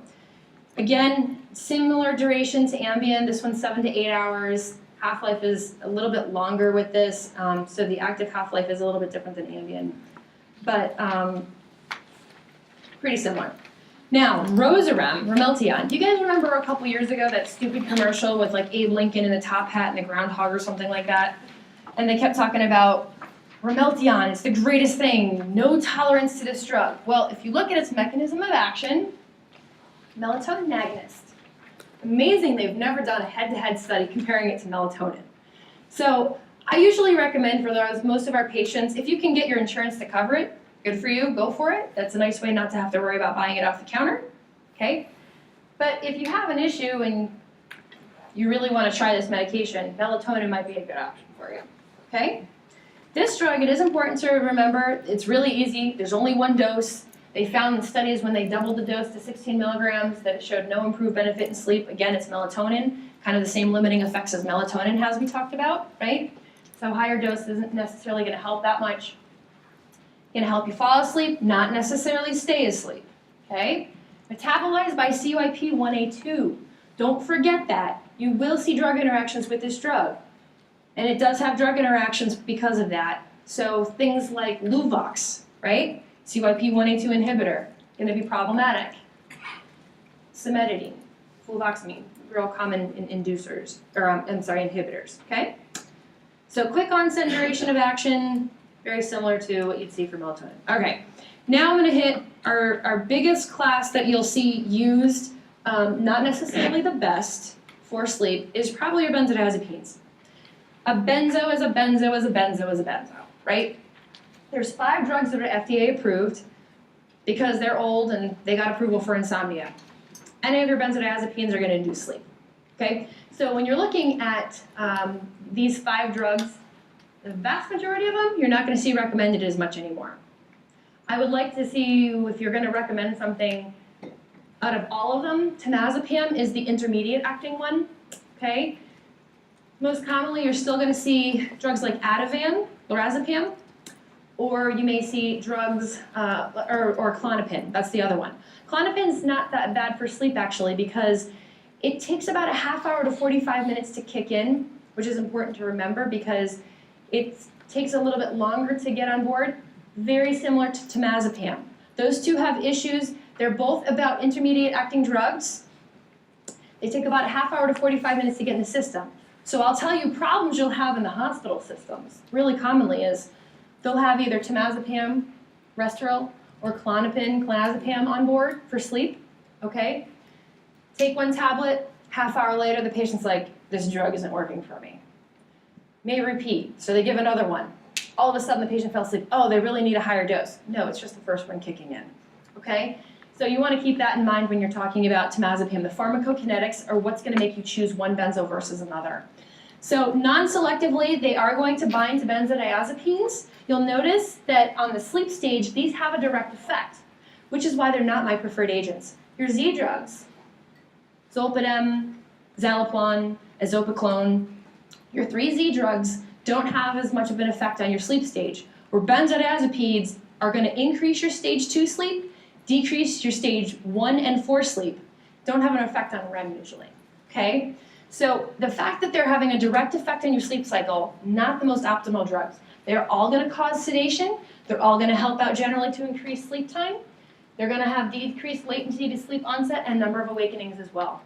Again, similar duration to Ambien. This one's 7 to 8 hours. Half-life is a little bit longer with this, so the active half-life is a little bit different than Ambien. But pretty similar. Now, Rozerem, Ramelteon. Do you guys remember a couple years ago that stupid commercial with like Abe Lincoln in the top hat and the groundhog or something like that? And they kept talking about Ramelteon, it's the greatest thing, no tolerance to this drug. Well, if you look at its mechanism of action, melatonin agonist. Amazing, they've never done a head-to-head study comparing it to melatonin. So I usually recommend for most of our patients, if you can get your insurance to cover it, good for you, go for it. That's a nice way not to have to worry about buying it off the counter, okay? But if you have an issue and you really want to try this medication, melatonin might be a good option for you, okay? This drug, it is important to remember, it's really easy. There's only one dose. They found in studies when they doubled the dose to 16 milligrams that it showed no improved benefit in sleep. Again, it's melatonin, kind of the same limiting effects as melatonin has we talked about, right? So higher dose isn't necessarily going to help that much. Going to help you fall asleep, not necessarily stay asleep, okay? Metabolized by CYP1A2. Don't forget that. You will see drug interactions with this drug. And it does have drug interactions because of that. So things like Luvox, right? CYP1A2 inhibitor, going to be problematic. Cimetidine, fluvoxamine, real common inducers, or inhibitors, okay? So quick onset and duration of action, very similar to what you'd see for melatonin. Okay, now I'm going to hit our biggest class that you'll see used, not necessarily the best for sleep, is probably your benzodiazepines. A benzo is a benzo is a benzo is a benzo, right? There's 5 drugs that are FDA approved because they're old and they got approval for insomnia. Any of your benzodiazepines are going to induce sleep, okay? So when you're looking at these 5 drugs, the vast majority of them, you're not going to see recommended as much anymore. I would like to see you, if you're going to recommend something, out of all of them, temazepam is the intermediate acting one, okay? Most commonly, you're still going to see drugs like Ativan, lorazepam, or you may see drugs, or Klonopin, that's the other one. Klonopin's not that bad for sleep, actually, because it takes about a half hour to 45 minutes to kick in, which is important to remember because it takes a little bit longer to get on board, very similar to temazepam. Those two have issues. They're both about intermediate acting drugs. They take about a half hour to 45 minutes to get in the system. So I'll tell you problems you'll have in the hospital systems, really commonly, is they'll have either temazepam, Restoril, or Klonopin, clonazepam on board for sleep, okay? Take one tablet, half hour later, the patient's like, this drug isn't working for me. May repeat, so they give another one. All of a sudden, the patient fell asleep. Oh, they really need a higher dose. No, it's just the first one kicking in, okay? So you want to keep that in mind when you're talking about temazepam. The pharmacokinetics are what's going to make you choose one benzo versus another. So non-selectively, they are going to bind to benzodiazepines. You'll notice that on the sleep stage, these have a direct effect, which is why they're not my preferred agents. Your Z drugs, Zolpidem, Zaleplon, Eszopiclone, your 3 Z drugs don't have as much of an effect on your sleep stage, where benzodiazepines are going to increase your stage 2 sleep, decrease your stage 1 and 4 sleep, don't have an effect on REM usually, okay? So the fact that they're having a direct effect on your sleep cycle, not the most optimal drugs. They're all going to cause sedation. They're all going to help out generally to increase sleep time. They're going to have decreased latency to sleep onset and number of awakenings as well.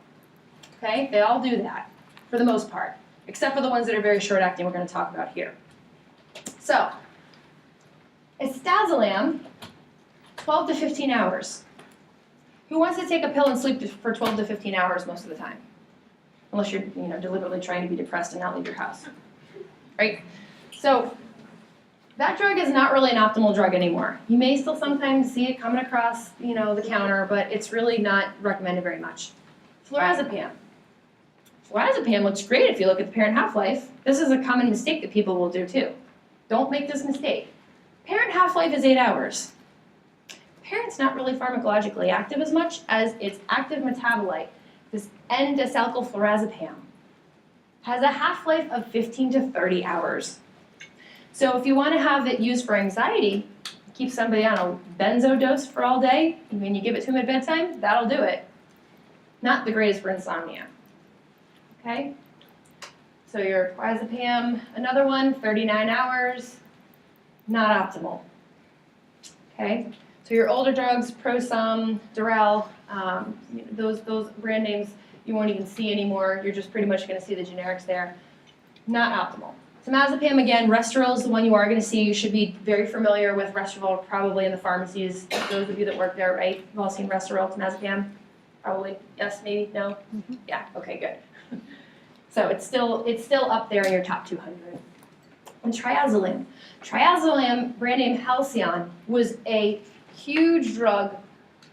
Okay? They all do that for the most part, except for the ones that are very short acting we're going to talk about here. So, Estazolam, 12 to 15 hours. Who wants to take a pill and sleep for 12 to 15 hours most of the time? Unless you're deliberately trying to be depressed and not leave your house, right? So that drug is not really an optimal drug anymore. You may still sometimes see it coming across, the counter, but it's really not recommended very much. Flurazepam. Flurazepam looks great if you look at the parent half-life. This is a common mistake that people will do too. Don't make this mistake. Parent half-life is 8 hours. Parent's not really pharmacologically active as much as its active metabolite. This N-desacylflurazepam has a half-life of 15 to 30 hours. So if you want to have it used for anxiety, keep somebody on a benzo dose for all day, and when you give it to them at bedtime, that'll do it. Not the greatest for insomnia. Okay? So your clonazepam, another one, 39 hours, not optimal. Okay? So your older drugs, Prosom, Durel, those brand names you won't even see anymore. You're just pretty much going to see the generics there. Not optimal. Temazepam, again, Restoril is the one you are going to see. You should be very familiar with Restoril, probably in the pharmacies. Those of you that work there, right? You've all seen Restoril, Temazepam? Probably. Yes, maybe? No? Mhm. Yeah, okay, good. So it's still up there in your top 200. And triazolam. Triazolam, brand name Halcyon, was a huge drug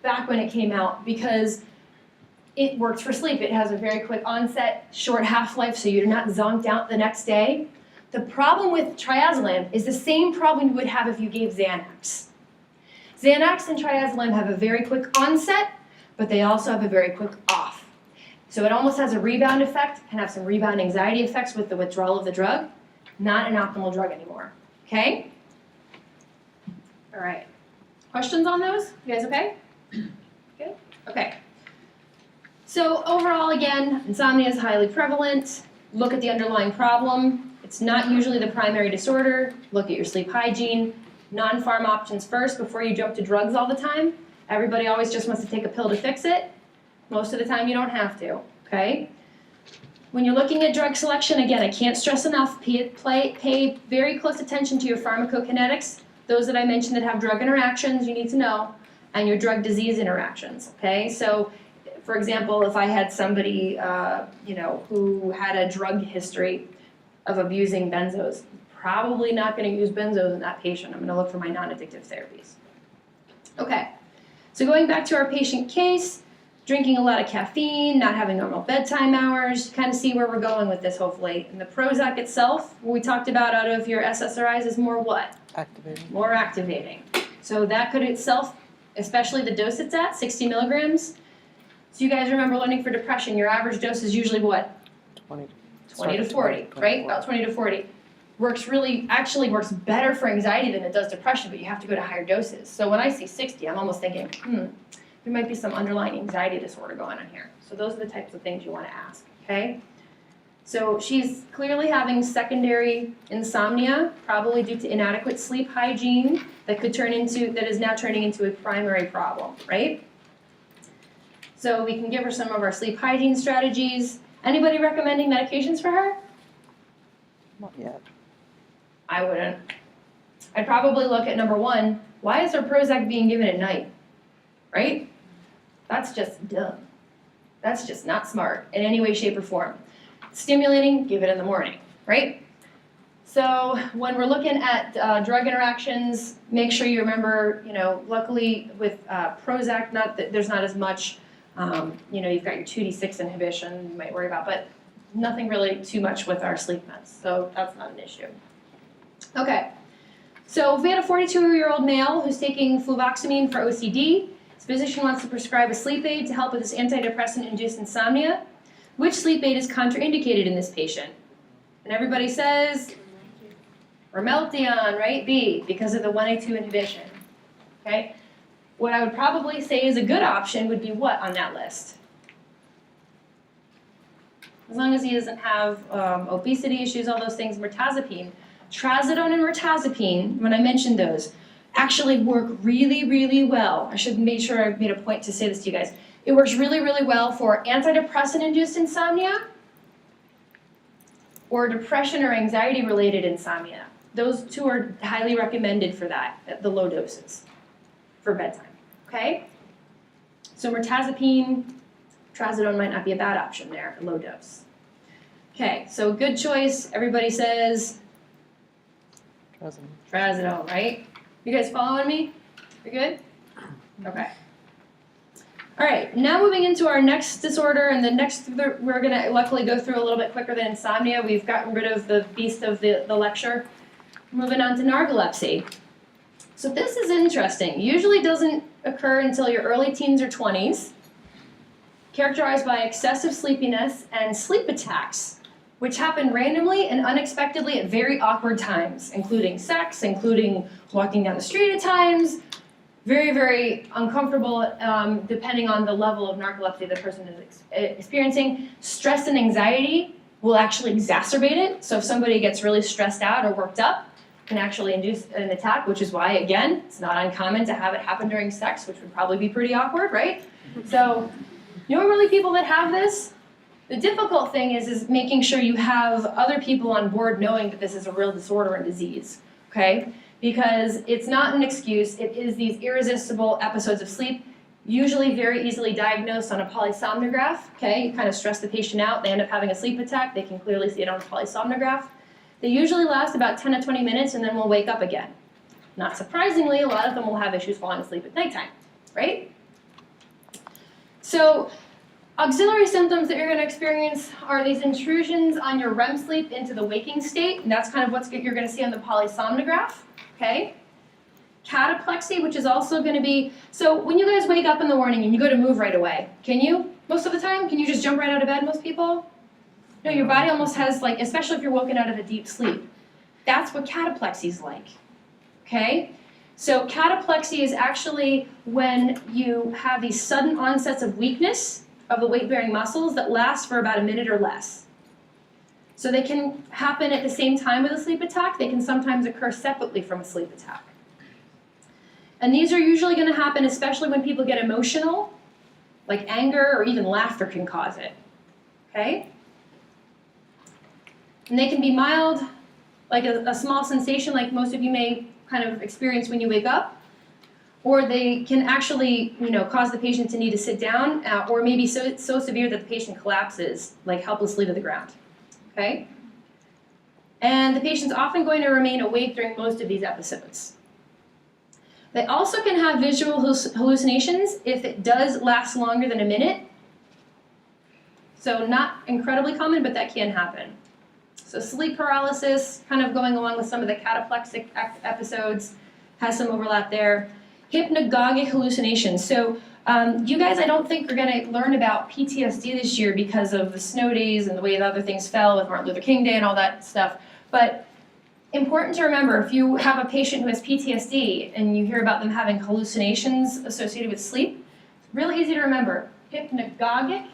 back when it came out because it works for sleep. It has a very quick onset, short half-life, so you're not zonked out the next day. The problem with triazolam is the same problem you would have if you gave Xanax. Xanax and triazolam have a very quick onset, but they also have a very quick off. So it almost has a rebound effect, can have some rebound anxiety effects with the withdrawal of the drug. Not an optimal drug anymore, okay? All right. Questions on those? You guys okay? Good? Okay. So overall, again, insomnia is highly prevalent. Look at the underlying problem. It's not usually the primary disorder. Look at your sleep hygiene. Non-pharm options first before you jump to drugs all the time. Everybody always just wants to take a pill to fix it. Most of the time you don't have to, okay? When you're looking at drug selection, again, I can't stress enough, pay very close attention to your pharmacokinetics. Those that I mentioned that have drug interactions, you need to know, and your drug disease interactions, okay? So, for example, if I had somebody, who had a drug history of abusing benzos, probably not going to use benzos in that patient. I'm going to look for my non-addictive therapies. Okay, so going back to our patient case, drinking a lot of caffeine, not having normal bedtime hours, kind of see where we're going with this, hopefully. And the Prozac itself, what we talked about out of your SSRIs is more what? Activating. More activating. So that could itself, especially the dose it's at, 60 milligrams. So you guys remember learning for depression, your average dose is usually what? 20 to 40, right? About 20 to 40. Actually works better for anxiety than it does depression, but you have to go to higher doses. So when I see 60, I'm almost thinking, there might be some underlying anxiety disorder going on here. So those are the types of things you want to ask, okay? So she's clearly having secondary insomnia, probably due to inadequate sleep hygiene that is now turning into a primary problem, right? So we can give her some of our sleep hygiene strategies. Anybody recommending medications for her? Not yet. I wouldn't. I'd probably look at number one, why is her Prozac being given at night? Right? That's just dumb. That's just not smart in any way, shape, or form. Stimulating, give it in the morning, right? So when we're looking at drug interactions, make sure you remember, luckily with Prozac, there's not as much, you've got your 2D6 inhibition you might worry about, but nothing really too much with our sleep meds, so that's not an issue. Okay, so if we had a 42-year-old male who's taking fluvoxamine for OCD, his physician wants to prescribe a sleep aid to help with this antidepressant-induced insomnia. Which sleep aid is contraindicated in this patient? And everybody says Ramelteon, right? B, because of the 1A2 inhibition. Okay? What I would probably say is a good option would be what on that list? As long as he doesn't have obesity issues, all those things, mirtazapine. Trazodone and mirtazapine, when I mentioned those, actually work really, really well. I should make sure I made a point to say this to you guys. It works really, really well for antidepressant-induced insomnia or depression or anxiety-related insomnia. Those two are highly recommended for that at the low doses for bedtime, okay? So mirtazapine, trazodone might not be a bad option there at low dose. Okay, so good choice. Everybody says trazodone, right? You guys following me? You good? Okay. All right, now moving into our next disorder, and we're going to luckily go through a little bit quicker than insomnia. We've gotten rid of the beast of the lecture. Moving on to narcolepsy. So this is interesting. Usually doesn't occur until your early teens or 20s, characterized by excessive sleepiness and sleep attacks, which happen randomly and unexpectedly at very awkward times, including sex, including walking down the street at times. Very, very uncomfortable depending on the level of narcolepsy the person is experiencing. Stress and anxiety will actually exacerbate it. So if somebody gets really stressed out or worked up, can actually induce an attack, which is why, again, it's not uncommon to have it happen during sex, which would probably be pretty awkward, right? So normally people that have this The difficult thing is making sure you have other people on board knowing that this is a real disorder and disease, okay? Because it's not an excuse, it is these irresistible episodes of sleep, usually very easily diagnosed on a polysomnograph, okay? You kind of stress the patient out, they end up having a sleep attack, they can clearly see it on a polysomnograph. They usually last about 10 to 20 minutes and then will wake up again. Not surprisingly, a lot of them will have issues falling asleep at nighttime, right? So, auxiliary symptoms that you're going to experience are these intrusions on your REM sleep into the waking state, and that's kind of what you're going to see on the polysomnograph, okay? Cataplexy, which is also going to be, so when you guys wake up in the morning and you go to move right away, can you? Most of the time? Can you just jump right out of bed, most people? No, your body almost has like, especially if you're woken out of a deep sleep. That's what cataplexy is like, okay? So cataplexy is actually when you have these sudden onsets of weakness of the weight-bearing muscles that last for about a minute or less. So they can happen at the same time with a sleep attack. They can sometimes occur separately from a sleep attack. And these are usually going to happen especially when people get emotional, like anger or even laughter can cause it, okay? And they can be mild, like a small sensation like most of you may kind of experience when you wake up. Or they can actually, cause the patient to need to sit down, or maybe so severe that the patient collapses, like helplessly to the ground, okay? And the patient's often going to remain awake during most of these episodes. They also can have visual hallucinations if it does last longer than a minute. So not incredibly common, but that can happen. So sleep paralysis, kind of going along with some of the cataplexic episodes, has some overlap there. Hypnagogic hallucinations. So you guys, I don't think are going to learn about PTSD this year because of the snow days and the way the other things fell with Martin Luther King Day and all that stuff. But important to remember, if you have a patient who has PTSD and you hear about them having hallucinations associated with sleep, it's really easy to remember. Hypnagogic,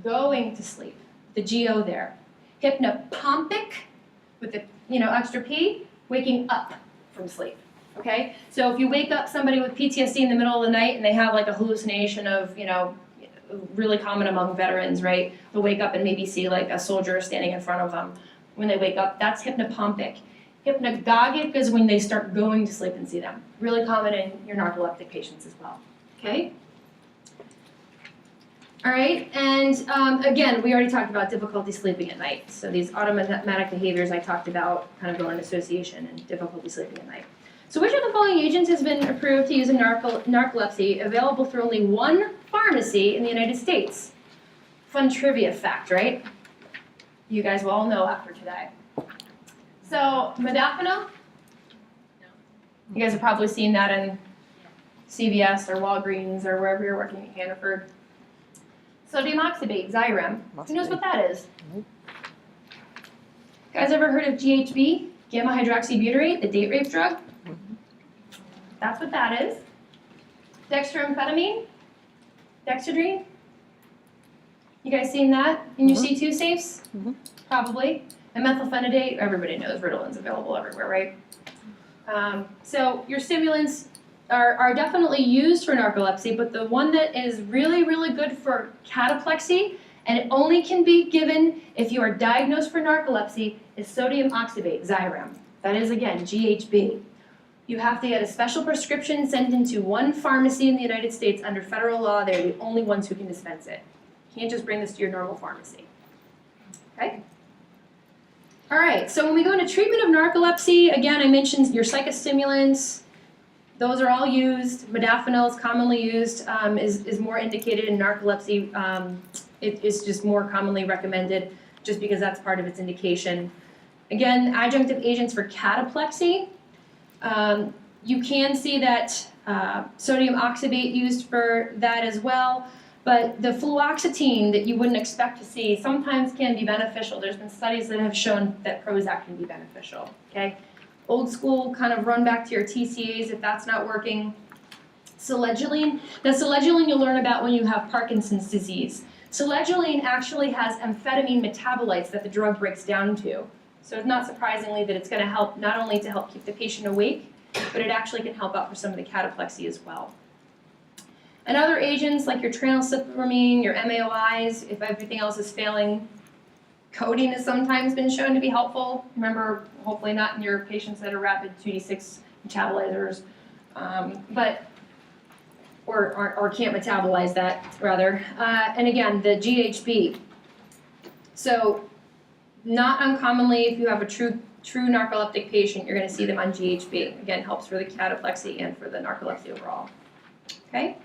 going to sleep, the GO there. Hypnopompic, with the extra P, waking up from sleep. Okay, so if you wake up somebody with PTSD in the middle of the night and they have like a hallucination of, really common among veterans, right? They'll wake up and maybe see like a soldier standing in front of them. When they wake up, that's hypnopompic. Hypnagogic is when they start going to sleep and see them. Really common in your narcoleptic patients as well. Okay? All right, and again, we already talked about difficulty sleeping at night. So these automatic behaviors I talked about kind of go in association and difficulty sleeping at night. So which of the following agents has been approved to use in narcolepsy, available through only one pharmacy in the United States? Fun trivia fact, right? You guys will all know after today. So, modafinil? You guys have probably seen that in CVS or Walgreens or wherever you're working at Hannaford. Sodium oxybate, Xyrem. Who knows what that is? Nope. Guys ever heard of GHB? Gamma hydroxybutyrate, the date rape drug? That's what that is. Dextroamphetamine, Dexedrine. You guys seen that in your C2 safes? Probably. And methylphenidate, everybody knows Ritalin's available everywhere, right? So your stimulants are definitely used for narcolepsy, but the one that is really, really good for cataplexy, and it only can be given if you are diagnosed for narcolepsy, is sodium oxybate, Xyrem. That is, again, GHB. You have to get a special prescription sent into one pharmacy in the United States under federal law. They're the only ones who can dispense it. You can't just bring this to your normal pharmacy. Okay? All right, so when we go into treatment of narcolepsy, again, I mentioned your psychostimulants. Those are all used. Modafinil is commonly used, is more indicated in narcolepsy. It's just more commonly recommended just because that's part of its indication. Again, adjunctive agents for cataplexy. You can see that sodium oxybate used for that as well, but the fluoxetine that you wouldn't expect to see sometimes can be beneficial. There's been studies that have shown that Prozac can be beneficial, okay? Old school, kind of run back to your TCAs if that's not working. Selegiline. Now selegiline you'll learn about when you have Parkinson's disease. Selegiline actually has amphetamine metabolites that the drug breaks down to. So it's not surprisingly that it's going to help not only to help keep the patient awake, but it actually can help out for some of the cataplexy as well. And other agents like your tranylcypromine, your MAOIs, if everything else is failing, codeine has sometimes been shown to be helpful. Remember, hopefully not in your patients that are rapid 2D6 metabolizers, or can't metabolize that, rather. And again, the GHB. So not uncommonly, if you have a true narcoleptic patient, you're going to see them on GHB. Again, helps for the cataplexy and for the narcolepsy overall. Okay?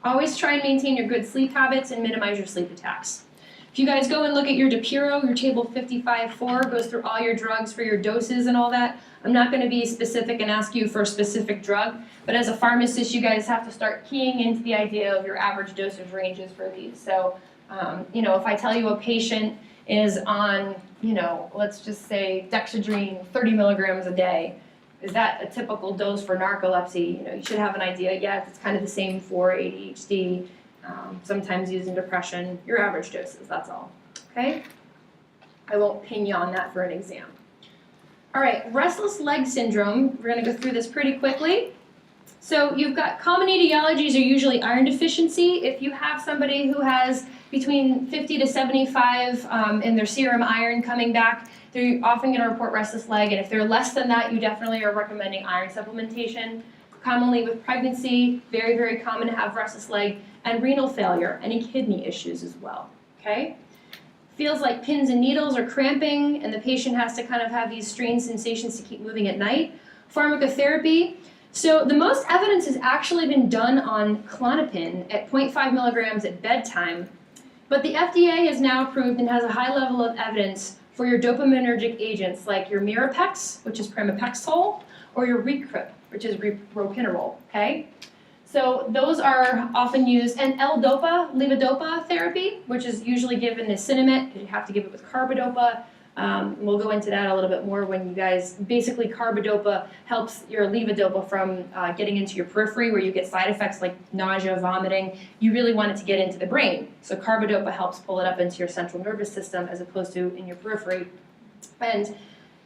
Always try and maintain your good sleep habits and minimize your sleep attacks. If you guys go and look at your DiPiro, your table 55.4 goes through all your drugs for your doses and all that. I'm not going to be specific and ask you for a specific drug, but as a pharmacist, you guys have to start keying into the idea of your average dosage ranges for these. So, if I tell you a patient is on, let's just say dexedrine 30 milligrams a day, is that a typical dose for narcolepsy? You should have an idea. Yeah, it's kind of the same for ADHD. Sometimes used in depression, your average doses, that's all, okay? I won't pin you on that for an exam. All right, restless leg syndrome, we're gonna go through this pretty quickly. So you've got common etiologies are usually iron deficiency. If you have somebody who has between 50 to 75 in their serum iron coming back, they're often gonna report restless leg, and if they're less than that, you definitely are recommending iron supplementation. Commonly with pregnancy, very, very common to have restless leg, and renal failure, any kidney issues as well, okay? Feels like pins and needles or cramping, and the patient has to kind of have these strange sensations to keep moving at night. Pharmacotherapy. So the most evidence has actually been done on Klonopin at 0.5 milligrams at bedtime, but the FDA has now approved and has a high level of evidence for your dopaminergic agents like your Mirapex, which is pramipexole, or your Recrip, which is ropinirole, okay? So those are often used, and L-DOPA, levodopa therapy, which is usually given as Sinemet, because you have to give it with carbidopa. We'll go into that a little bit more when you guys, basically carbidopa helps your levodopa from getting into your periphery where you get side effects like nausea, vomiting. You really want it to get into the brain. So carbidopa helps pull it up into your central nervous system as opposed to in your periphery. And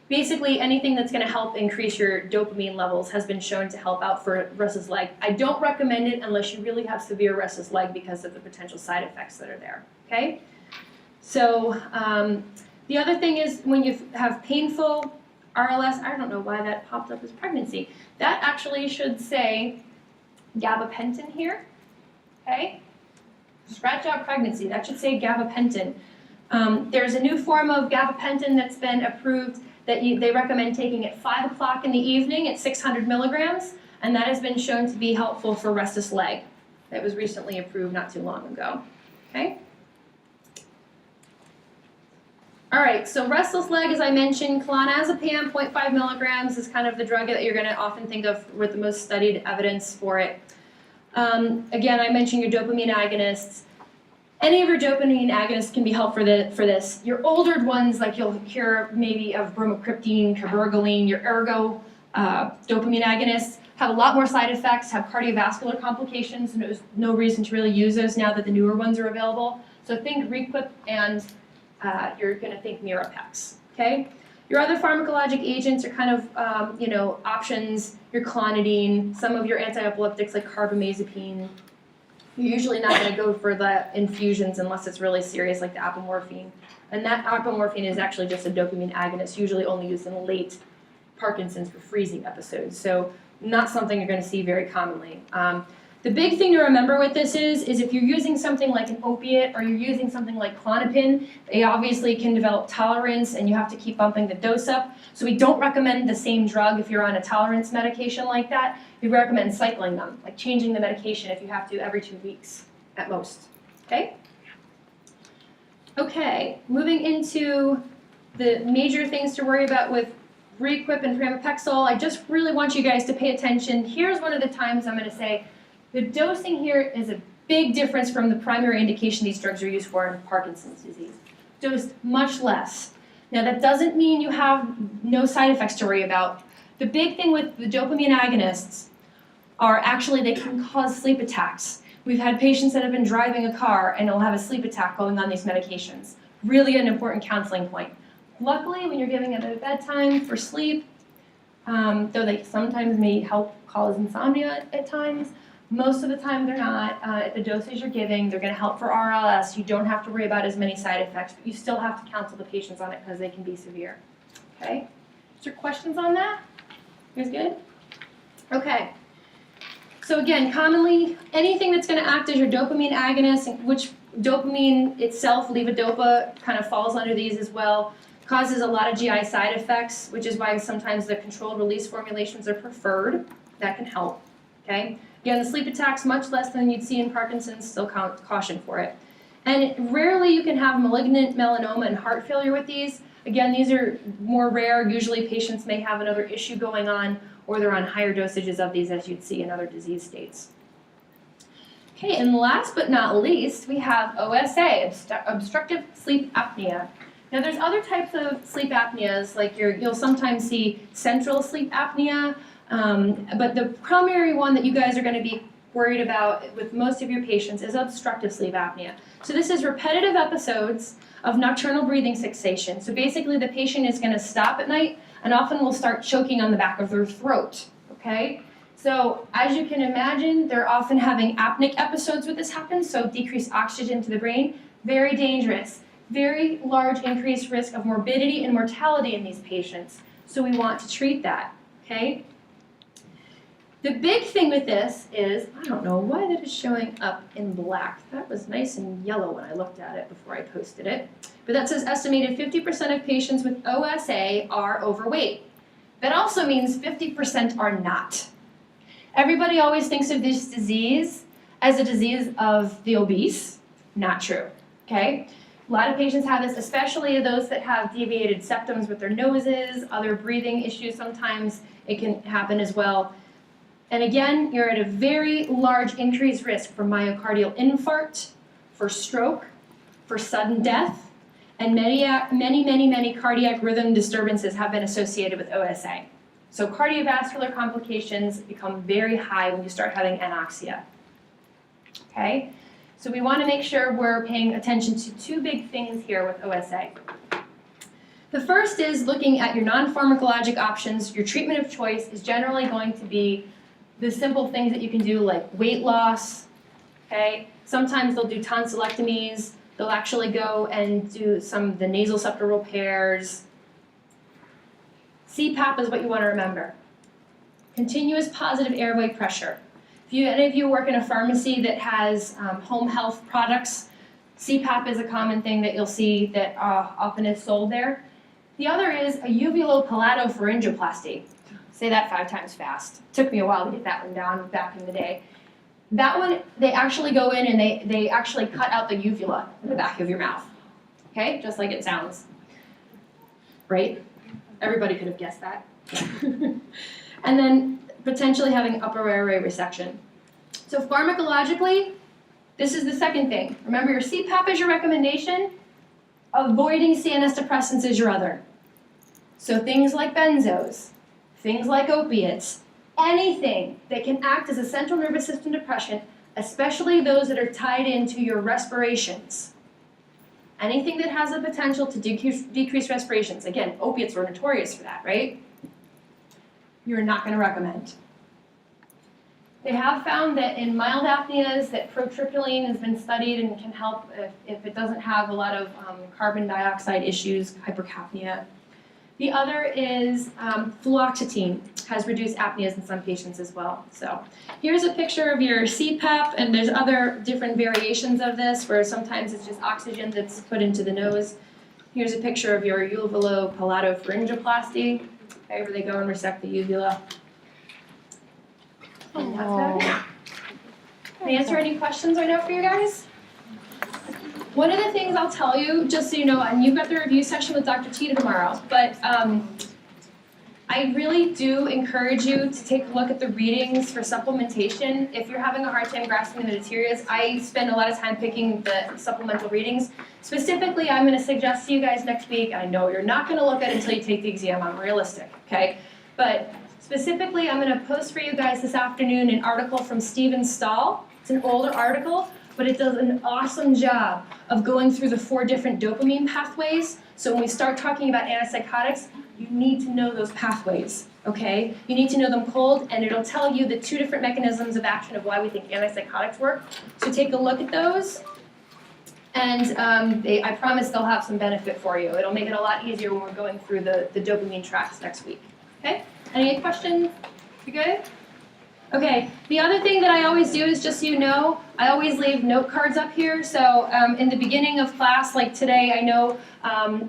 basically, anything that's going to help increase your dopamine levels has been shown to help out for restless leg. I don't recommend it unless you really have severe restless leg because of the potential side effects that are there, okay? So the other thing is when you have painful RLS, I don't know why that popped up as pregnancy. That actually should say gabapentin here, okay? Scratch out pregnancy, that should say gabapentin. There's a new form of gabapentin that's been approved that they recommend taking at 5 o'clock in the evening at 600 milligrams, and that has been shown to be helpful for restless leg. That was recently approved not too long ago, okay? All right, so restless leg, as I mentioned, clonazepam, 0.5 milligrams is kind of the drug that you're gonna often think of with the most studied evidence for it. Again, I mentioned your dopamine agonists. Any of your dopamine agonists can be helpful for this. Your older ones, like you'll hear maybe of bromocriptine, cabergoline, your ergo dopamine agonists, have a lot more side effects, have cardiovascular complications, and there's no reason to really use those now that the newer ones are available. So think Requip and you're going to think Mirapex, okay? Your other pharmacologic agents are kind of, options, your clonidine, some of your anti-epileptics like carbamazepine. You're usually not going to go for the infusions unless it's really serious, like the apomorphine. And that apomorphine is actually just a dopamine agonist, usually only used in late Parkinson's for freezing episodes. So not something you're going to see very commonly. The big thing to remember with this is if you're using something like an opiate or you're using something like Klonopin, they obviously can develop tolerance and you have to keep bumping the dose up. So we don't recommend the same drug if you're on a tolerance medication like that. We recommend cycling them, like changing the medication if you have to every 2 weeks at most, okay? Okay, moving into the major things to worry about with Requip and pramipexole, I just really want you guys to pay attention. Here's one of the times I'm gonna say, the dosing here is a big difference from the primary indication these drugs are used for in Parkinson's disease. Dosed much less. Now that doesn't mean you have no side effects to worry about. The big thing with the dopamine agonists are actually they can cause sleep attacks. We've had patients that have been driving a car and they'll have a sleep attack going on these medications. Really an important counseling point. Luckily, when you're giving it at bedtime for sleep, though they sometimes may help cause insomnia at times, Most of the time they're not. At the dosage you're giving, they're going to help for RLS. You don't have to worry about as many side effects, but you still have to counsel the patients on it because they can be severe. Okay? Is there questions on that? You guys good? Okay. So again, commonly, anything that's going to act as your dopamine agonist, which dopamine itself, levodopa, kind of falls under these as well, causes a lot of GI side effects, which is why sometimes the controlled release formulations are preferred. That can help. Okay? Again, the sleep attacks, much less than you'd see in Parkinson's, still caution for it. And rarely you can have malignant melanoma and heart failure with these. Again, these are more rare. Usually patients may have another issue going on, or they're on higher dosages of these, as you'd see in other disease states. Okay, and last but not least, we have OSA, obstructive sleep apnea. Now there's other types of sleep apneas, like you'll sometimes see central sleep apnea, but the primary one that you guys are going to be worried about with most of your patients is obstructive sleep apnea. So this is repetitive episodes of nocturnal breathing cessation. So basically the patient is going to stop at night and often will start choking on the back of their throat, okay? So as you can imagine, they're often having apneic episodes when this happens, so decreased oxygen to the brain, very dangerous. Very large increased risk of morbidity and mortality in these patients. So we want to treat that, okay? The big thing with this is, I don't know why that is showing up in black. That was nice and yellow when I looked at it before I posted it. But that says estimated 50% of patients with OSA are overweight. That also means 50% are not. Everybody always thinks of this disease as a disease of the obese. Not true, okay? A lot of patients have this, especially those that have deviated septums with their noses, other breathing issues sometimes it can happen as well. And again, you're at a very large increased risk for myocardial infarct, for stroke, for sudden death, and many cardiac rhythm disturbances have been associated with OSA. So cardiovascular complications become very high when you start having anoxia. Okay? So we want to make sure we're paying attention to two big things here with OSA. The first is looking at your non-pharmacologic options. Your treatment of choice is generally going to be the simple things that you can do, like weight loss, okay? Sometimes they'll do tonsillectomies. They'll actually go and do some of the nasal septal repairs. CPAP is what you want to remember. Continuous positive airway pressure. If any of you work in a pharmacy that has home health products, CPAP is a common thing that you'll see that often is sold there. The other is a uvulopalatopharyngoplasty. Say that 5 times fast. Took me a while to get that one down back in the day. That one, they actually go in and they actually cut out the uvula in the back of your mouth. Okay, just like it sounds. Right? Everybody could have guessed that. And then potentially having upper airway resection. So pharmacologically, this is the second thing. Remember, your CPAP is your recommendation. Avoiding CNS depressants is your other. So things like benzos, things like opiates, anything that can act as a central nervous system depressant, especially those that are tied into your respirations. Anything that has the potential to decrease respirations. Again, opiates were notorious for that, right? You're not going to recommend. They have found that in mild apneas that protriptyline has been studied and can help if it doesn't have a lot of carbon dioxide issues, hypercapnia. The other is fluoxetine has reduced apneas in some patients as well. So here's a picture of your CPAP, and there's other different variations of this where sometimes it's just oxygen that's put into the nose. Here's a picture of your uvulopalatopharyngoplasty. Okay, where they go and resect the uvula. And that's about it. Can I answer any questions right now for you guys? One of the things I'll tell you, just so you know, and you've got the review session with Dr. Tita tomorrow, but I really do encourage you to take a look at the readings for supplementation. If you're having a hard time grasping the materials, I spend a lot of time picking the supplemental readings. Specifically, I'm going to suggest to you guys next week, I know you're not going to look at it until you take the exam, I'm realistic, okay? But specifically, I'm going to post for you guys this afternoon an article from Steven Stahl. It's an older article, but it does an awesome job of going through the 4 different dopamine pathways. So when we start talking about antipsychotics, you need to know those pathways, okay? You need to know them cold, and it'll tell you the 2 different mechanisms of action of why we think antipsychotics work. So take a look at those, and I promise they'll have some benefit for you. It'll make it a lot easier when we're going through the dopamine tracks next week, okay? Any questions? You good? Okay, the other thing that I always do is, just so you know, I always leave note cards up here. So in the beginning of class, like today, I know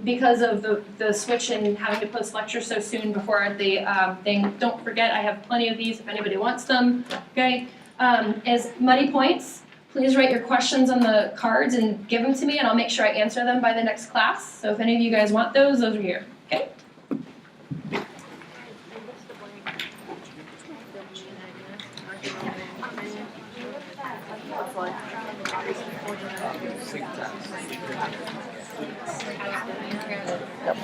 because of the switch and having to post lecture so soon before the thing, don't forget I have plenty of these if anybody wants them, okay? As muddy points, please write your questions on the cards and give them to me, and I'll make sure I answer them by the next class. So if any of you guys want those are here, okay? Yep.